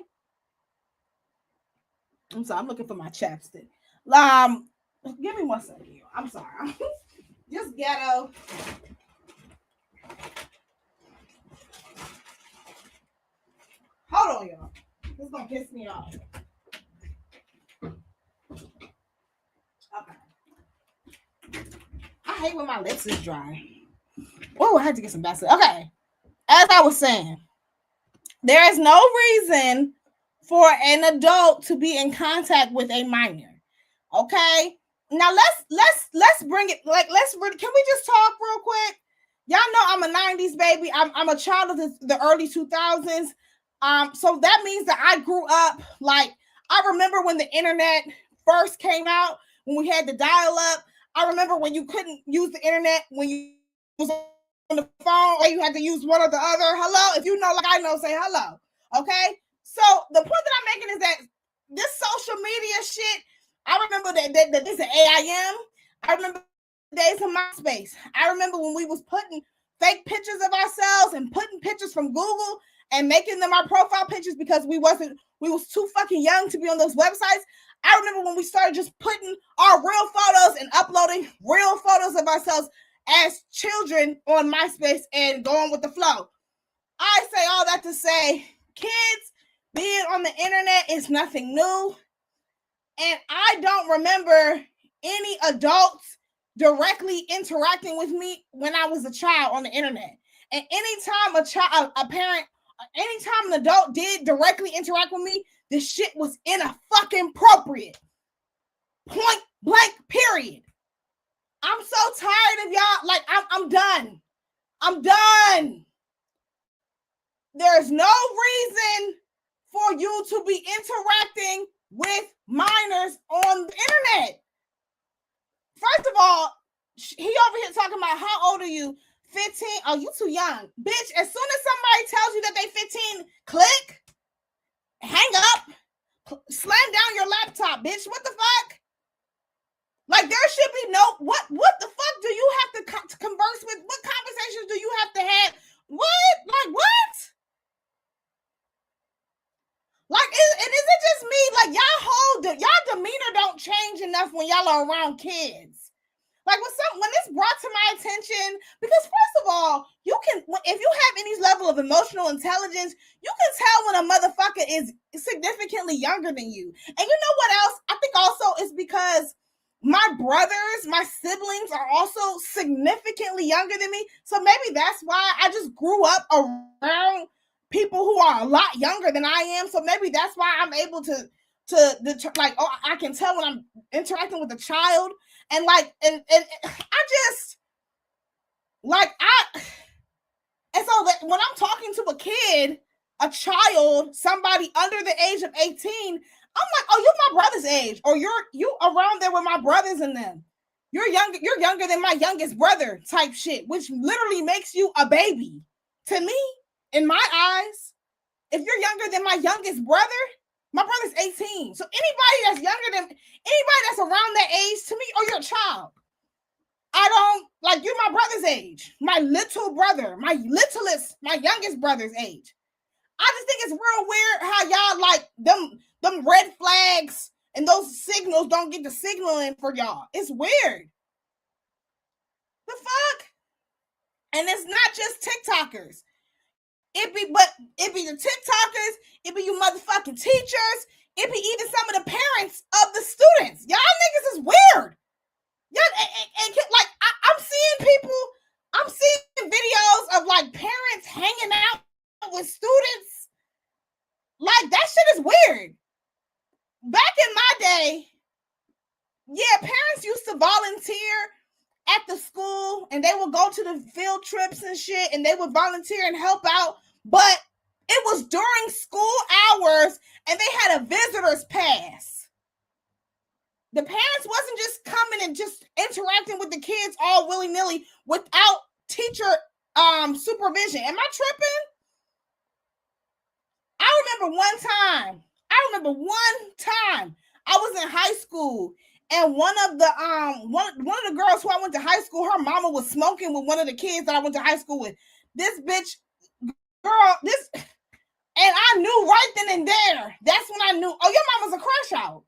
I'm sorry, I'm looking for my chapstick. Give me 1 second. I'm sorry. Just ghetto. Hold on, y'all. This is gonna piss me off. Okay. I hate when my lips is dry. Oh, I had to get some Vaseline. Okay. As I was saying, there is no reason for an adult to be in contact with a minor. Okay. Now let's bring it. Can we just talk real quick? Y'all know I'm a 90s baby. I'm a child of the early 2000s. So that means that I grew up, like, I remember when the internet first came out, when we had the dial-up. I remember when you couldn't use the internet when you was on the phone, or you had to use one or the other. Hello, if you know, like I know, say hello. Okay. So the point that I'm making is that this social media shit, I remember that this is AIM. I remember the days of MySpace. I remember when we was putting fake pictures of ourselves and putting pictures from Google and making them our profile pictures because we was too fucking young to be on those websites. I remember when we started just putting our real photos and uploading real photos of ourselves as children on MySpace and going with the flow. I say all that to say, kids being on the internet is nothing new. And I don't remember any adults directly interacting with me when I was a child on the internet. And anytime anytime an adult did directly interact with me, the shit was inappropriate. Point blank, period. I'm so tired of y'all. Like, I'm done. I'm done. There's no reason for you to be interacting with minors on the internet. First of all, he over here talking about how old are you? 15? Oh, you too young. Bitch, as soon as somebody tells you that they 15, click, hang up, slam down your laptop, bitch. What the fuck? Like, there should be no, what the fuck do you have to converse with? What conversations do you have to have? What? Like, what? Like, and is it just me? Like, y'all demeanor don't change enough when y'all are around kids. Like, when it's brought to my attention, because first of all, if you have any level of emotional intelligence, you can tell when a motherfucker is significantly younger than you. And you know what else? I think also it's because my brothers, my siblings are also significantly younger than me. So maybe that's why I just grew up around people who are a lot younger than I am. So maybe that's why I'm able to like, oh, I can tell when I'm interacting with a child. And like, and I just like, and so that when I'm talking to a kid, a child, somebody under the age of 18, I'm like, oh, you're my brother's age, or you around there with my brothers and them. You're younger than my youngest brother type shit, which literally makes you a baby to me, in my eyes. If you're younger than my youngest brother, my brother's 18. So anybody that's around that age to me, oh, you're a child. I don't, like, you're my brother's age, my little brother, my youngest brother's age. I just think it's real weird how y'all, like, them red flags and those signals don't get the signaling for y'all. It's weird. The fuck? And it's not just TikTokers. It be the TikTokers, it be you motherfucking teachers, it be even some of the parents of the students. Y'all niggas is weird. Y'all, and like, I'm seeing videos of like parents hanging out with students. Like, that shit is weird. Back in my day, yeah, parents used to volunteer at the school and they would go to the field trips and shit and they would volunteer and help out, but it was during school hours and they had a visitor's pass. The parents wasn't just coming and just interacting with the kids all willy-nilly without teacher supervision. Am I tripping? I remember one time I was in high school And one of the girls who I went to high school, her mama was smoking with one of the kids that I went to high school with. This bitch, girl, and I knew right then and there. That's when I knew, oh, your mama's a crash out.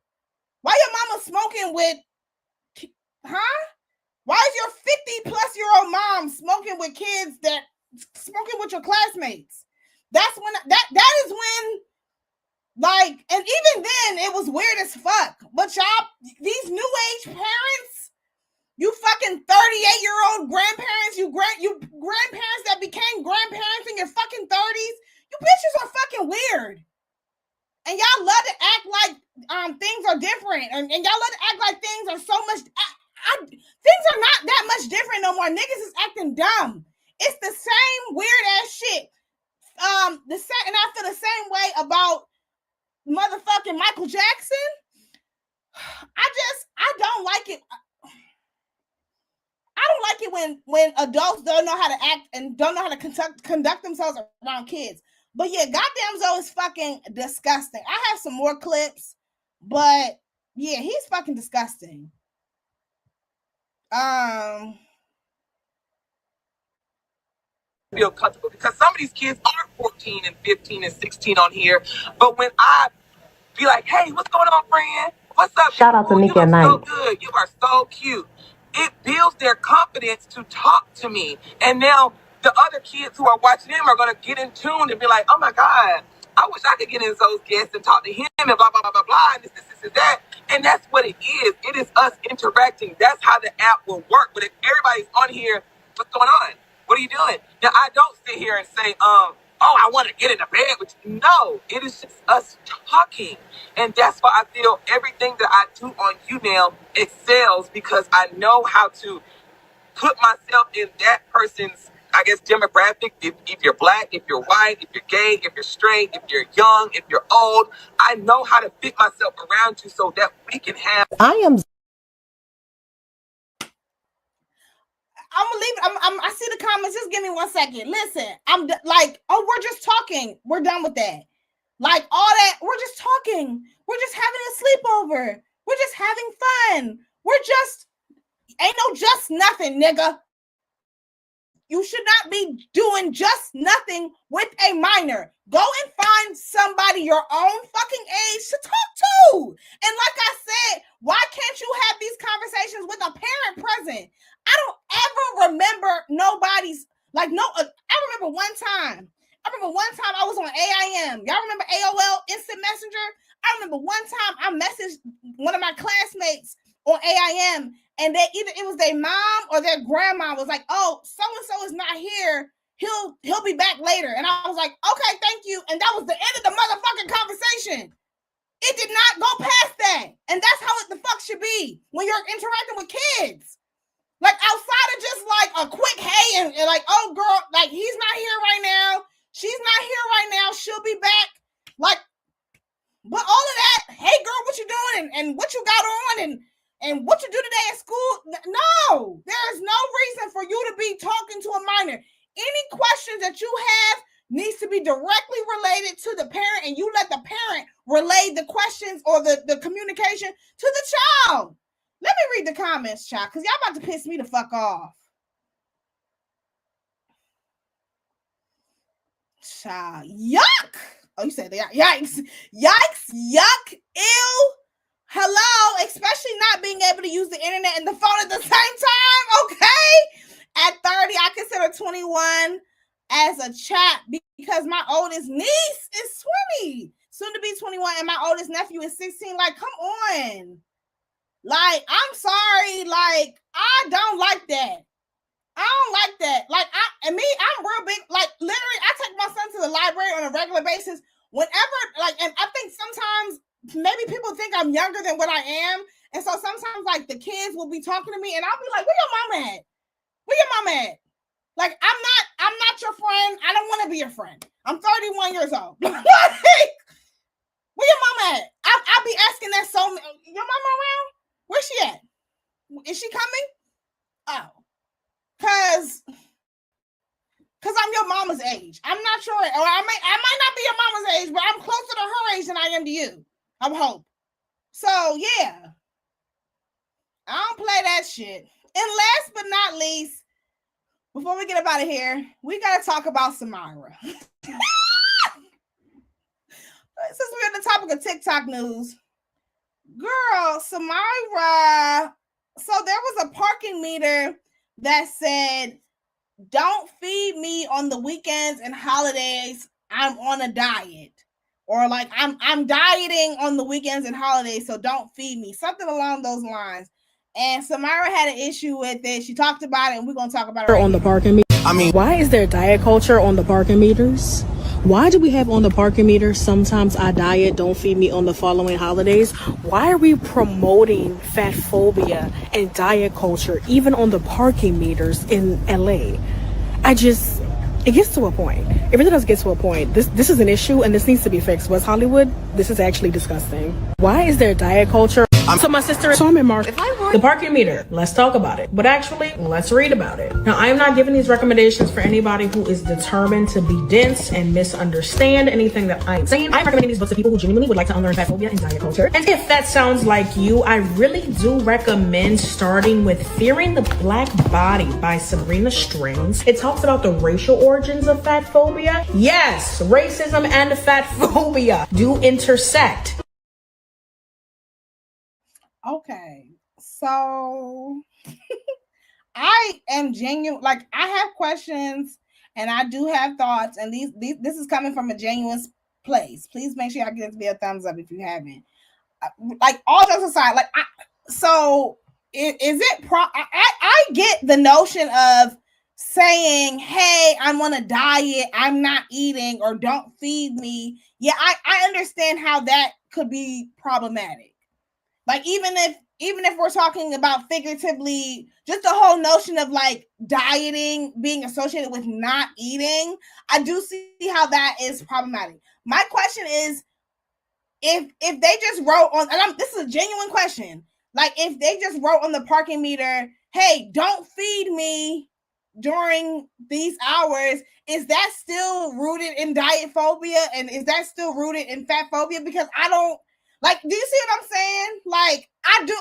Why your mama smoking with, huh? Why is your 50-plus-year-old mom smoking with kids smoking with your classmates? That's when, that is when, like, and even then, it was weird as fuck. But y'all, these new age parents, you fucking 38-year-old grandparents, you grandparents that became grandparents in your fucking 30s, you bitches are fucking weird. And y'all love to act like things are different. And y'all love to act like things are so much, things are not that much different no more. Niggas is acting dumb. It's the same weird ass shit. And I feel the same way about motherfucking Michael Jackson. I don't like it. I don't like it when adults don't know how to act and don't know how to conduct themselves around kids. But yeah, goddamn Zoe is fucking disgusting. I have some more clips, but yeah, he's fucking disgusting. Feel comfortable because some of these kids are 14 and 15 and 16 on here, but when I be like, hey, what's going on, friend? What's up? Shout out to Nick at night. So good. You are so cute. It builds their confidence to talk to me. And now the other kids who are watching them are going to get in tune and be like, oh my God, I wish I could get in Zoe's guests and talk to him and blah, blah, blah, blah, blah, and this, and that. And that's what it is. It is us interacting. That's how the app will work. But if everybody's on here, what's going on? What are you doing? Now, I don't sit here and say, oh, I want to get in the bed with you. No, it is just us talking. And that's why I feel everything that I do on you now excels, because I know how to put myself in that person's, I guess, demographic. If you're black, if you're white, if you're gay, if you're straight, if you're young, if you're old, I know how to fit myself around you so that we can have. I'm gonna leave it. I see the comments. Just give me 1 second. Listen, I'm like, oh, we're just talking. We're done with that. Like all that. We're just talking. We're just having a sleepover. We're just having fun. Ain't no just nothing, nigga. You should not be doing just nothing with a minor. Go and find somebody your own fucking age to talk to. And like I said, why can't you have these conversations with a parent present? I don't ever remember nobody's, I remember one time I was on AIM. Y'all remember AOL Instant Messenger? I remember one time I messaged one of my classmates on AIM, and either it was their mom or their grandma was like, oh, so-and-so is not here. He'll be back later. And I was like, okay, thank you. And that was the end of the motherfucking conversation. It did not go past that. And that's how it the fuck should be when you're interacting with kids. Like outside of just like a quick hey and like, oh girl, like he's not here right now. She's not here right now. She'll be back. Like, but all of that, hey girl, what you doing and what you got on and what you do today at school? No, there is no reason for you to be talking to a minor. Any questions that you have needs to be directly related to the parent, and you let the parent relay the questions or the communication to the child. Let me read the comments, child, because y'all about to piss me the fuck off. Child, yuck. Oh, you said that. Yikes. Yikes. Yuck. Ew. Hello. Especially not being able to use the internet and the phone at the same time. Okay. At 30, I consider 21 as a chap because my oldest niece is 20. Soon to be 21. And my oldest nephew is 16. Like, come on. Like, I'm sorry. Like, I don't like that. I don't like that. Like, I'm real big. Like, literally, I take my son to the library on a regular basis. Whenever, like, and I think sometimes maybe people think I'm younger than what I am. And so sometimes, like, the kids will be talking to me and I'll be like, where your mama at? Where your mama at? Like, I'm not your friend. I don't want to be your friend. I'm 31 years old. Like, where your mama at? I'll be asking that your mama around? Where's she at? Is she coming? Oh. Cause I'm your mama's age. I'm not sure, or I might not be your mama's age, but I'm closer to her age than I am to you. I hope. So yeah. I don't play that shit. And last but not least, before we get up out of here, we gotta talk about Samyara. Since we're on the topic of TikTok news, girl, Samyara. So there was a parking meter that said, "Don't feed me on the weekends and holidays. I'm on a diet." Or like I'm dieting on the weekends and holidays, so don't feed me. Something along those lines. And Samyara had an issue with it. She talked about it, and we're gonna talk about it right on the parking meter. I mean, why is there diet culture on the parking meters? Why do we have on the parking meter, sometimes I diet, don't feed me on the following holidays? Why are we promoting fat phobia and diet culture even on the parking meters in LA? It gets to a point. It really does get to a point. This is an issue and this needs to be fixed. West Hollywood, this is actually disgusting. Why is there diet culture? So my sister, so I'm in March. The parking meter, let's talk about it. But actually, let's read about it. Now, I am not giving these recommendations for anybody who is determined to be dense and misunderstand anything that I'm saying. I'm recommending these books to people who genuinely would like to unlearn fat phobia and diet culture. And if that sounds like you, I really do recommend starting with Fearing the Black Body by Sabrina Strings. It talks about the racial origins of fat phobia. Yes, racism and fat phobia do intersect. Okay, so I am genuine. Like, I have questions and I do have thoughts, and this is coming from a genuine place. Please make sure y'all give me a thumbs up if you haven't. Like, all jokes aside, like, is it I get the notion of saying, "Hey, I'm on a diet, I'm not eating," or "Don't feed me." Yeah, I understand how that could be problematic. Like, even if we're talking about figuratively, just the whole notion of like dieting being associated with not eating, I do see how that is problematic. My question is, if they just wrote on, and this is a genuine question, like if they just wrote on the parking meter, "Hey, don't feed me during these hours," is that still rooted in diet phobia, and is that still rooted in fat phobia? Because I don't. Like, do you see what I'm saying? Like, I do.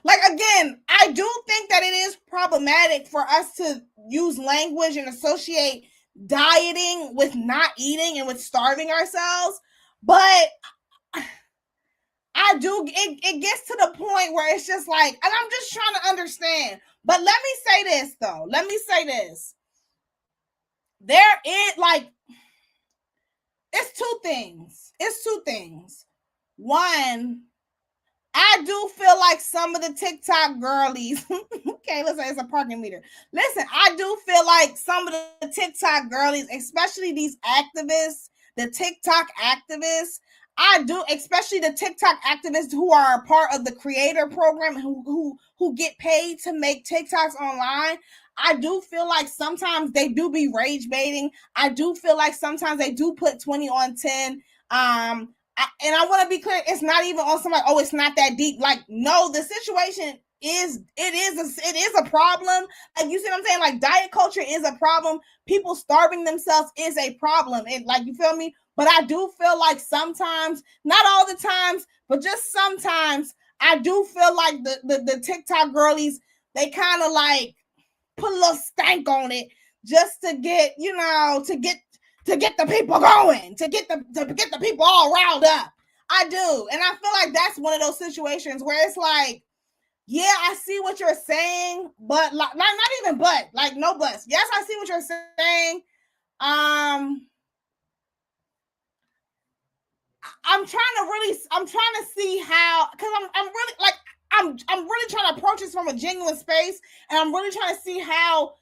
Like, again, I do think that it is problematic for us to use language and associate dieting with not eating and with starving ourselves. But I do, it gets to the point where it's just like, and I'm just trying to understand. But let me say this, though. Let me say this. There is, like, it's two things. One, I do feel like some of the TikTok girlies, okay, let's say it's a parking meter. Listen, I do feel like some of the TikTok girlies, especially these activists, the TikTok activists, I do, especially the TikTok activists who are a part of the creator program, who get paid to make TikToks online. I do feel like sometimes they do be rage baiting. I do feel like sometimes they do put 20 on 10. And I want to be clear, it's not even on somebody, "Oh, it's not that deep." Like, no, the situation is a problem. Like, you see what I'm saying? Like, diet culture is a problem. People starving themselves is a problem. And, like, you feel me? But I do feel like sometimes, not all the times, but just sometimes, I do feel like the TikTok girlies, they kind of like put a little stank on it just to get, to get the people going, to get the people all riled up. I do. And I feel like that's one of those situations where it's like, yeah, I see what you're saying, but like, not even but, like, no buts. Yes, I see what you're saying. I'm trying to see how, because I'm really like, I'm really trying to approach this from a genuine space, and I'm really trying to see how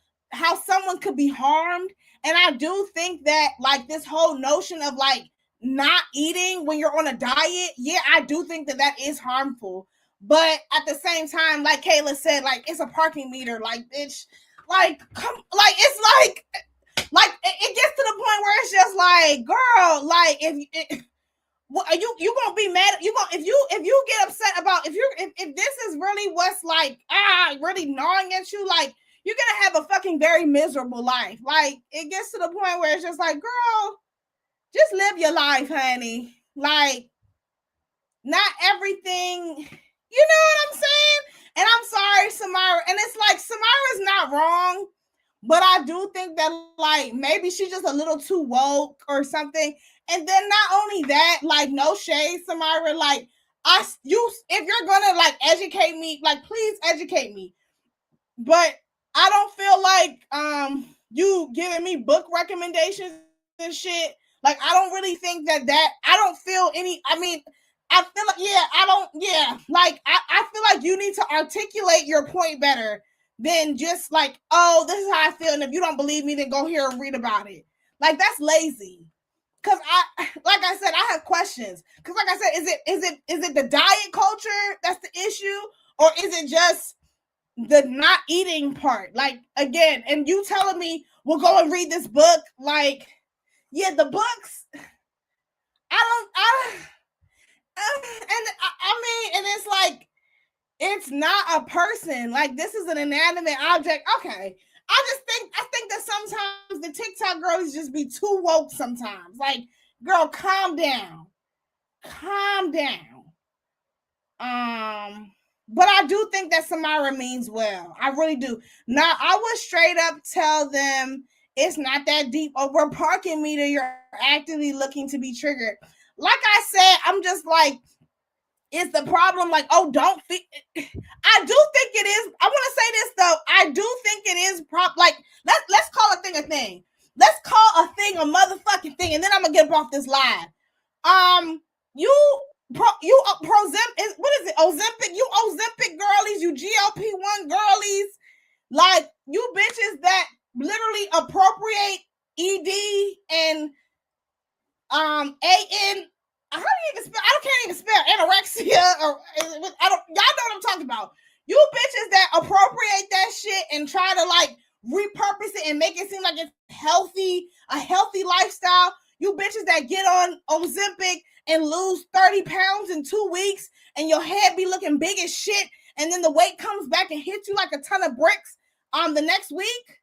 someone could be harmed. And I do think that, like, this whole notion of like not eating when you're on a diet, yeah, I do think that is harmful. But at the same time, like Kayla said, like, it's a parking meter, like, bitch, like, come, like, it's like it gets to the point where it's just like, girl, like, you gonna be mad? If you get upset about, if this is really what's like really gnawing at you, like, you're gonna have a fucking very miserable life. Like, it gets to the point where it's just like, girl, just live your life, honey. Like, not everything, you know what I'm saying? And I'm sorry, Samyara. And it's like Samyara's not wrong, but I do think that like maybe she's just a little too woke or something. And then not only that, like no shade, Samyara, like if you're gonna like educate me, like please educate me. But I don't feel like you giving me book recommendations and shit. Like I don't really think that I don't feel any. I mean, I feel like like I feel like you need to articulate your point better than just like, oh, this is how I feel, and if you don't believe me, then go here and read about it. Like that's lazy. Cause like I said, I have questions. Cause like I said, is it the diet culture that's the issue, or is it just the not eating part? Like again, and you telling me we'll go and read this book? Like, yeah, the books. I mean, and it's like it's not a person. Like this is an inanimate object. Okay. I think that sometimes the TikTok girls just be too woke sometimes. Like, girl, calm down. Calm down. But I do think that Samyara means well. I really do. Now, I would straight up tell them it's not that deep. Over a parking meter, you're actively looking to be triggered. Like I said, I'm just like, is the problem like, oh, don't feel? I do think it is. I want to say this though. I do think it is like let's call a thing. Let's call a thing a motherfucking thing, and then I'm gonna get up off this live. What is it? Ozempic, you Ozempic girlies, you GLP-1 girlies, like you bitches that literally appropriate ED and AN. How do you even spell? I can't even spell anorexia, or y'all know what I'm talking about. You bitches that appropriate that shit and try to like repurpose it and make it seem like it's healthy, a healthy lifestyle. You bitches that get on Ozempic and lose 30 pounds in 2 weeks, and your head be looking big as shit, and then the weight comes back and hits you like a ton of bricks the next week.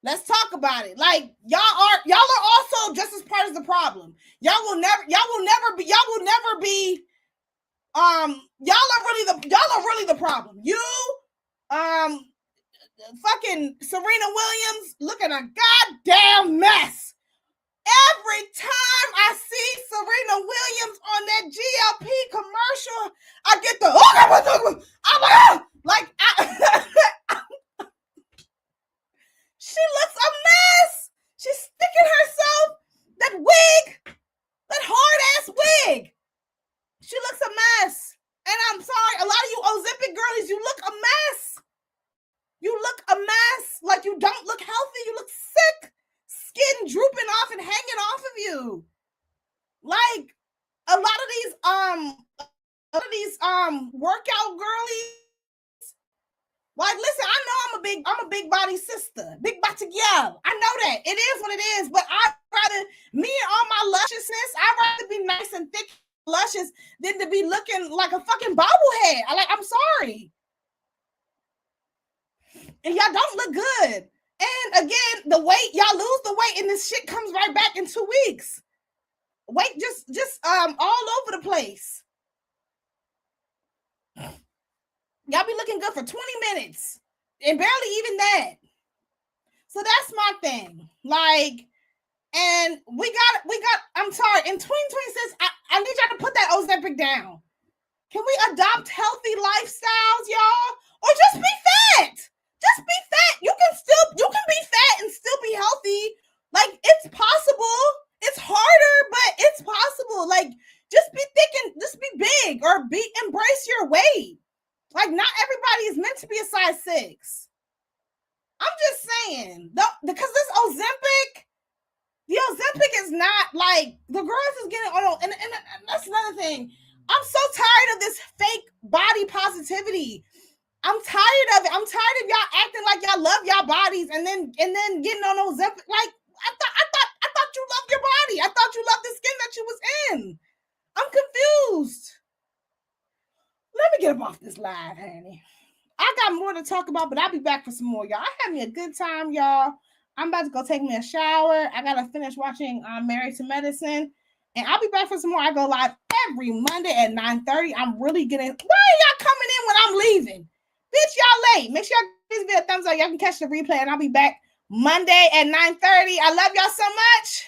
Let's talk about it. Like y'all are also just as part of the problem. Y'all will never be y'all are really the problem. You fucking Serena Williams looking a goddamn mess. Every time I see Serena Williams on that GLP commercial, I get the oh my God, like she looks a mess. She's sticking herself that wig, that hard ass wig. She looks a mess. And I'm sorry, a lot of you Ozempic girlies, you look a mess. You look a mess. Like you don't look healthy. You look sick. Skin drooping off and hanging off of you. Like a lot of these workout girlies. Like, listen, I know I'm a big body sister, big body girl. I know that. It is what it is, but I'd rather, me and all my lusciousness, I'd rather be nice and thick and luscious than to be looking like a fucking bobblehead. I'm sorry. And y'all don't look good. And again, the weight, y'all lose the weight and this shit comes right back in 2 weeks. Weight just all over the place. Y'all be looking good for 20 minutes and barely even that. So that's my thing. Like, and we got, I'm sorry, in 2026, I need y'all to put that Ozempic down. Can we adopt healthy lifestyles, y'all? Or just be fat. Just be fat. You can be fat and still be healthy. Like, it's possible. It's harder, but it's possible. Like, just be thick and just be big, or embrace your weight. Like, not everybody is meant to be a size 6. I'm just saying, because this Ozempic, the Ozempic is not like, the girls is getting on, and that's another thing. I'm so tired of this fake body positivity. I'm tired of it. I'm tired of y'all acting like y'all love y'all bodies and then getting on Ozempic. Like, I thought you loved your body. I thought you loved the skin that you was in. I'm confused. Let me get up off this live, honey. I got more to talk about, but I'll be back for some more, y'all. I had me a good time, y'all. I'm about to go take me a shower. I gotta finish watching Married to Medicine. And I'll be back for some more. I go live every Monday at 9:30. I'm really getting. Why are y'all coming in when I'm leaving? Bitch, y'all late. Make sure y'all give this video a thumbs up. Y'all can catch the replay, and I'll be back Monday at 9:30. I love y'all so much.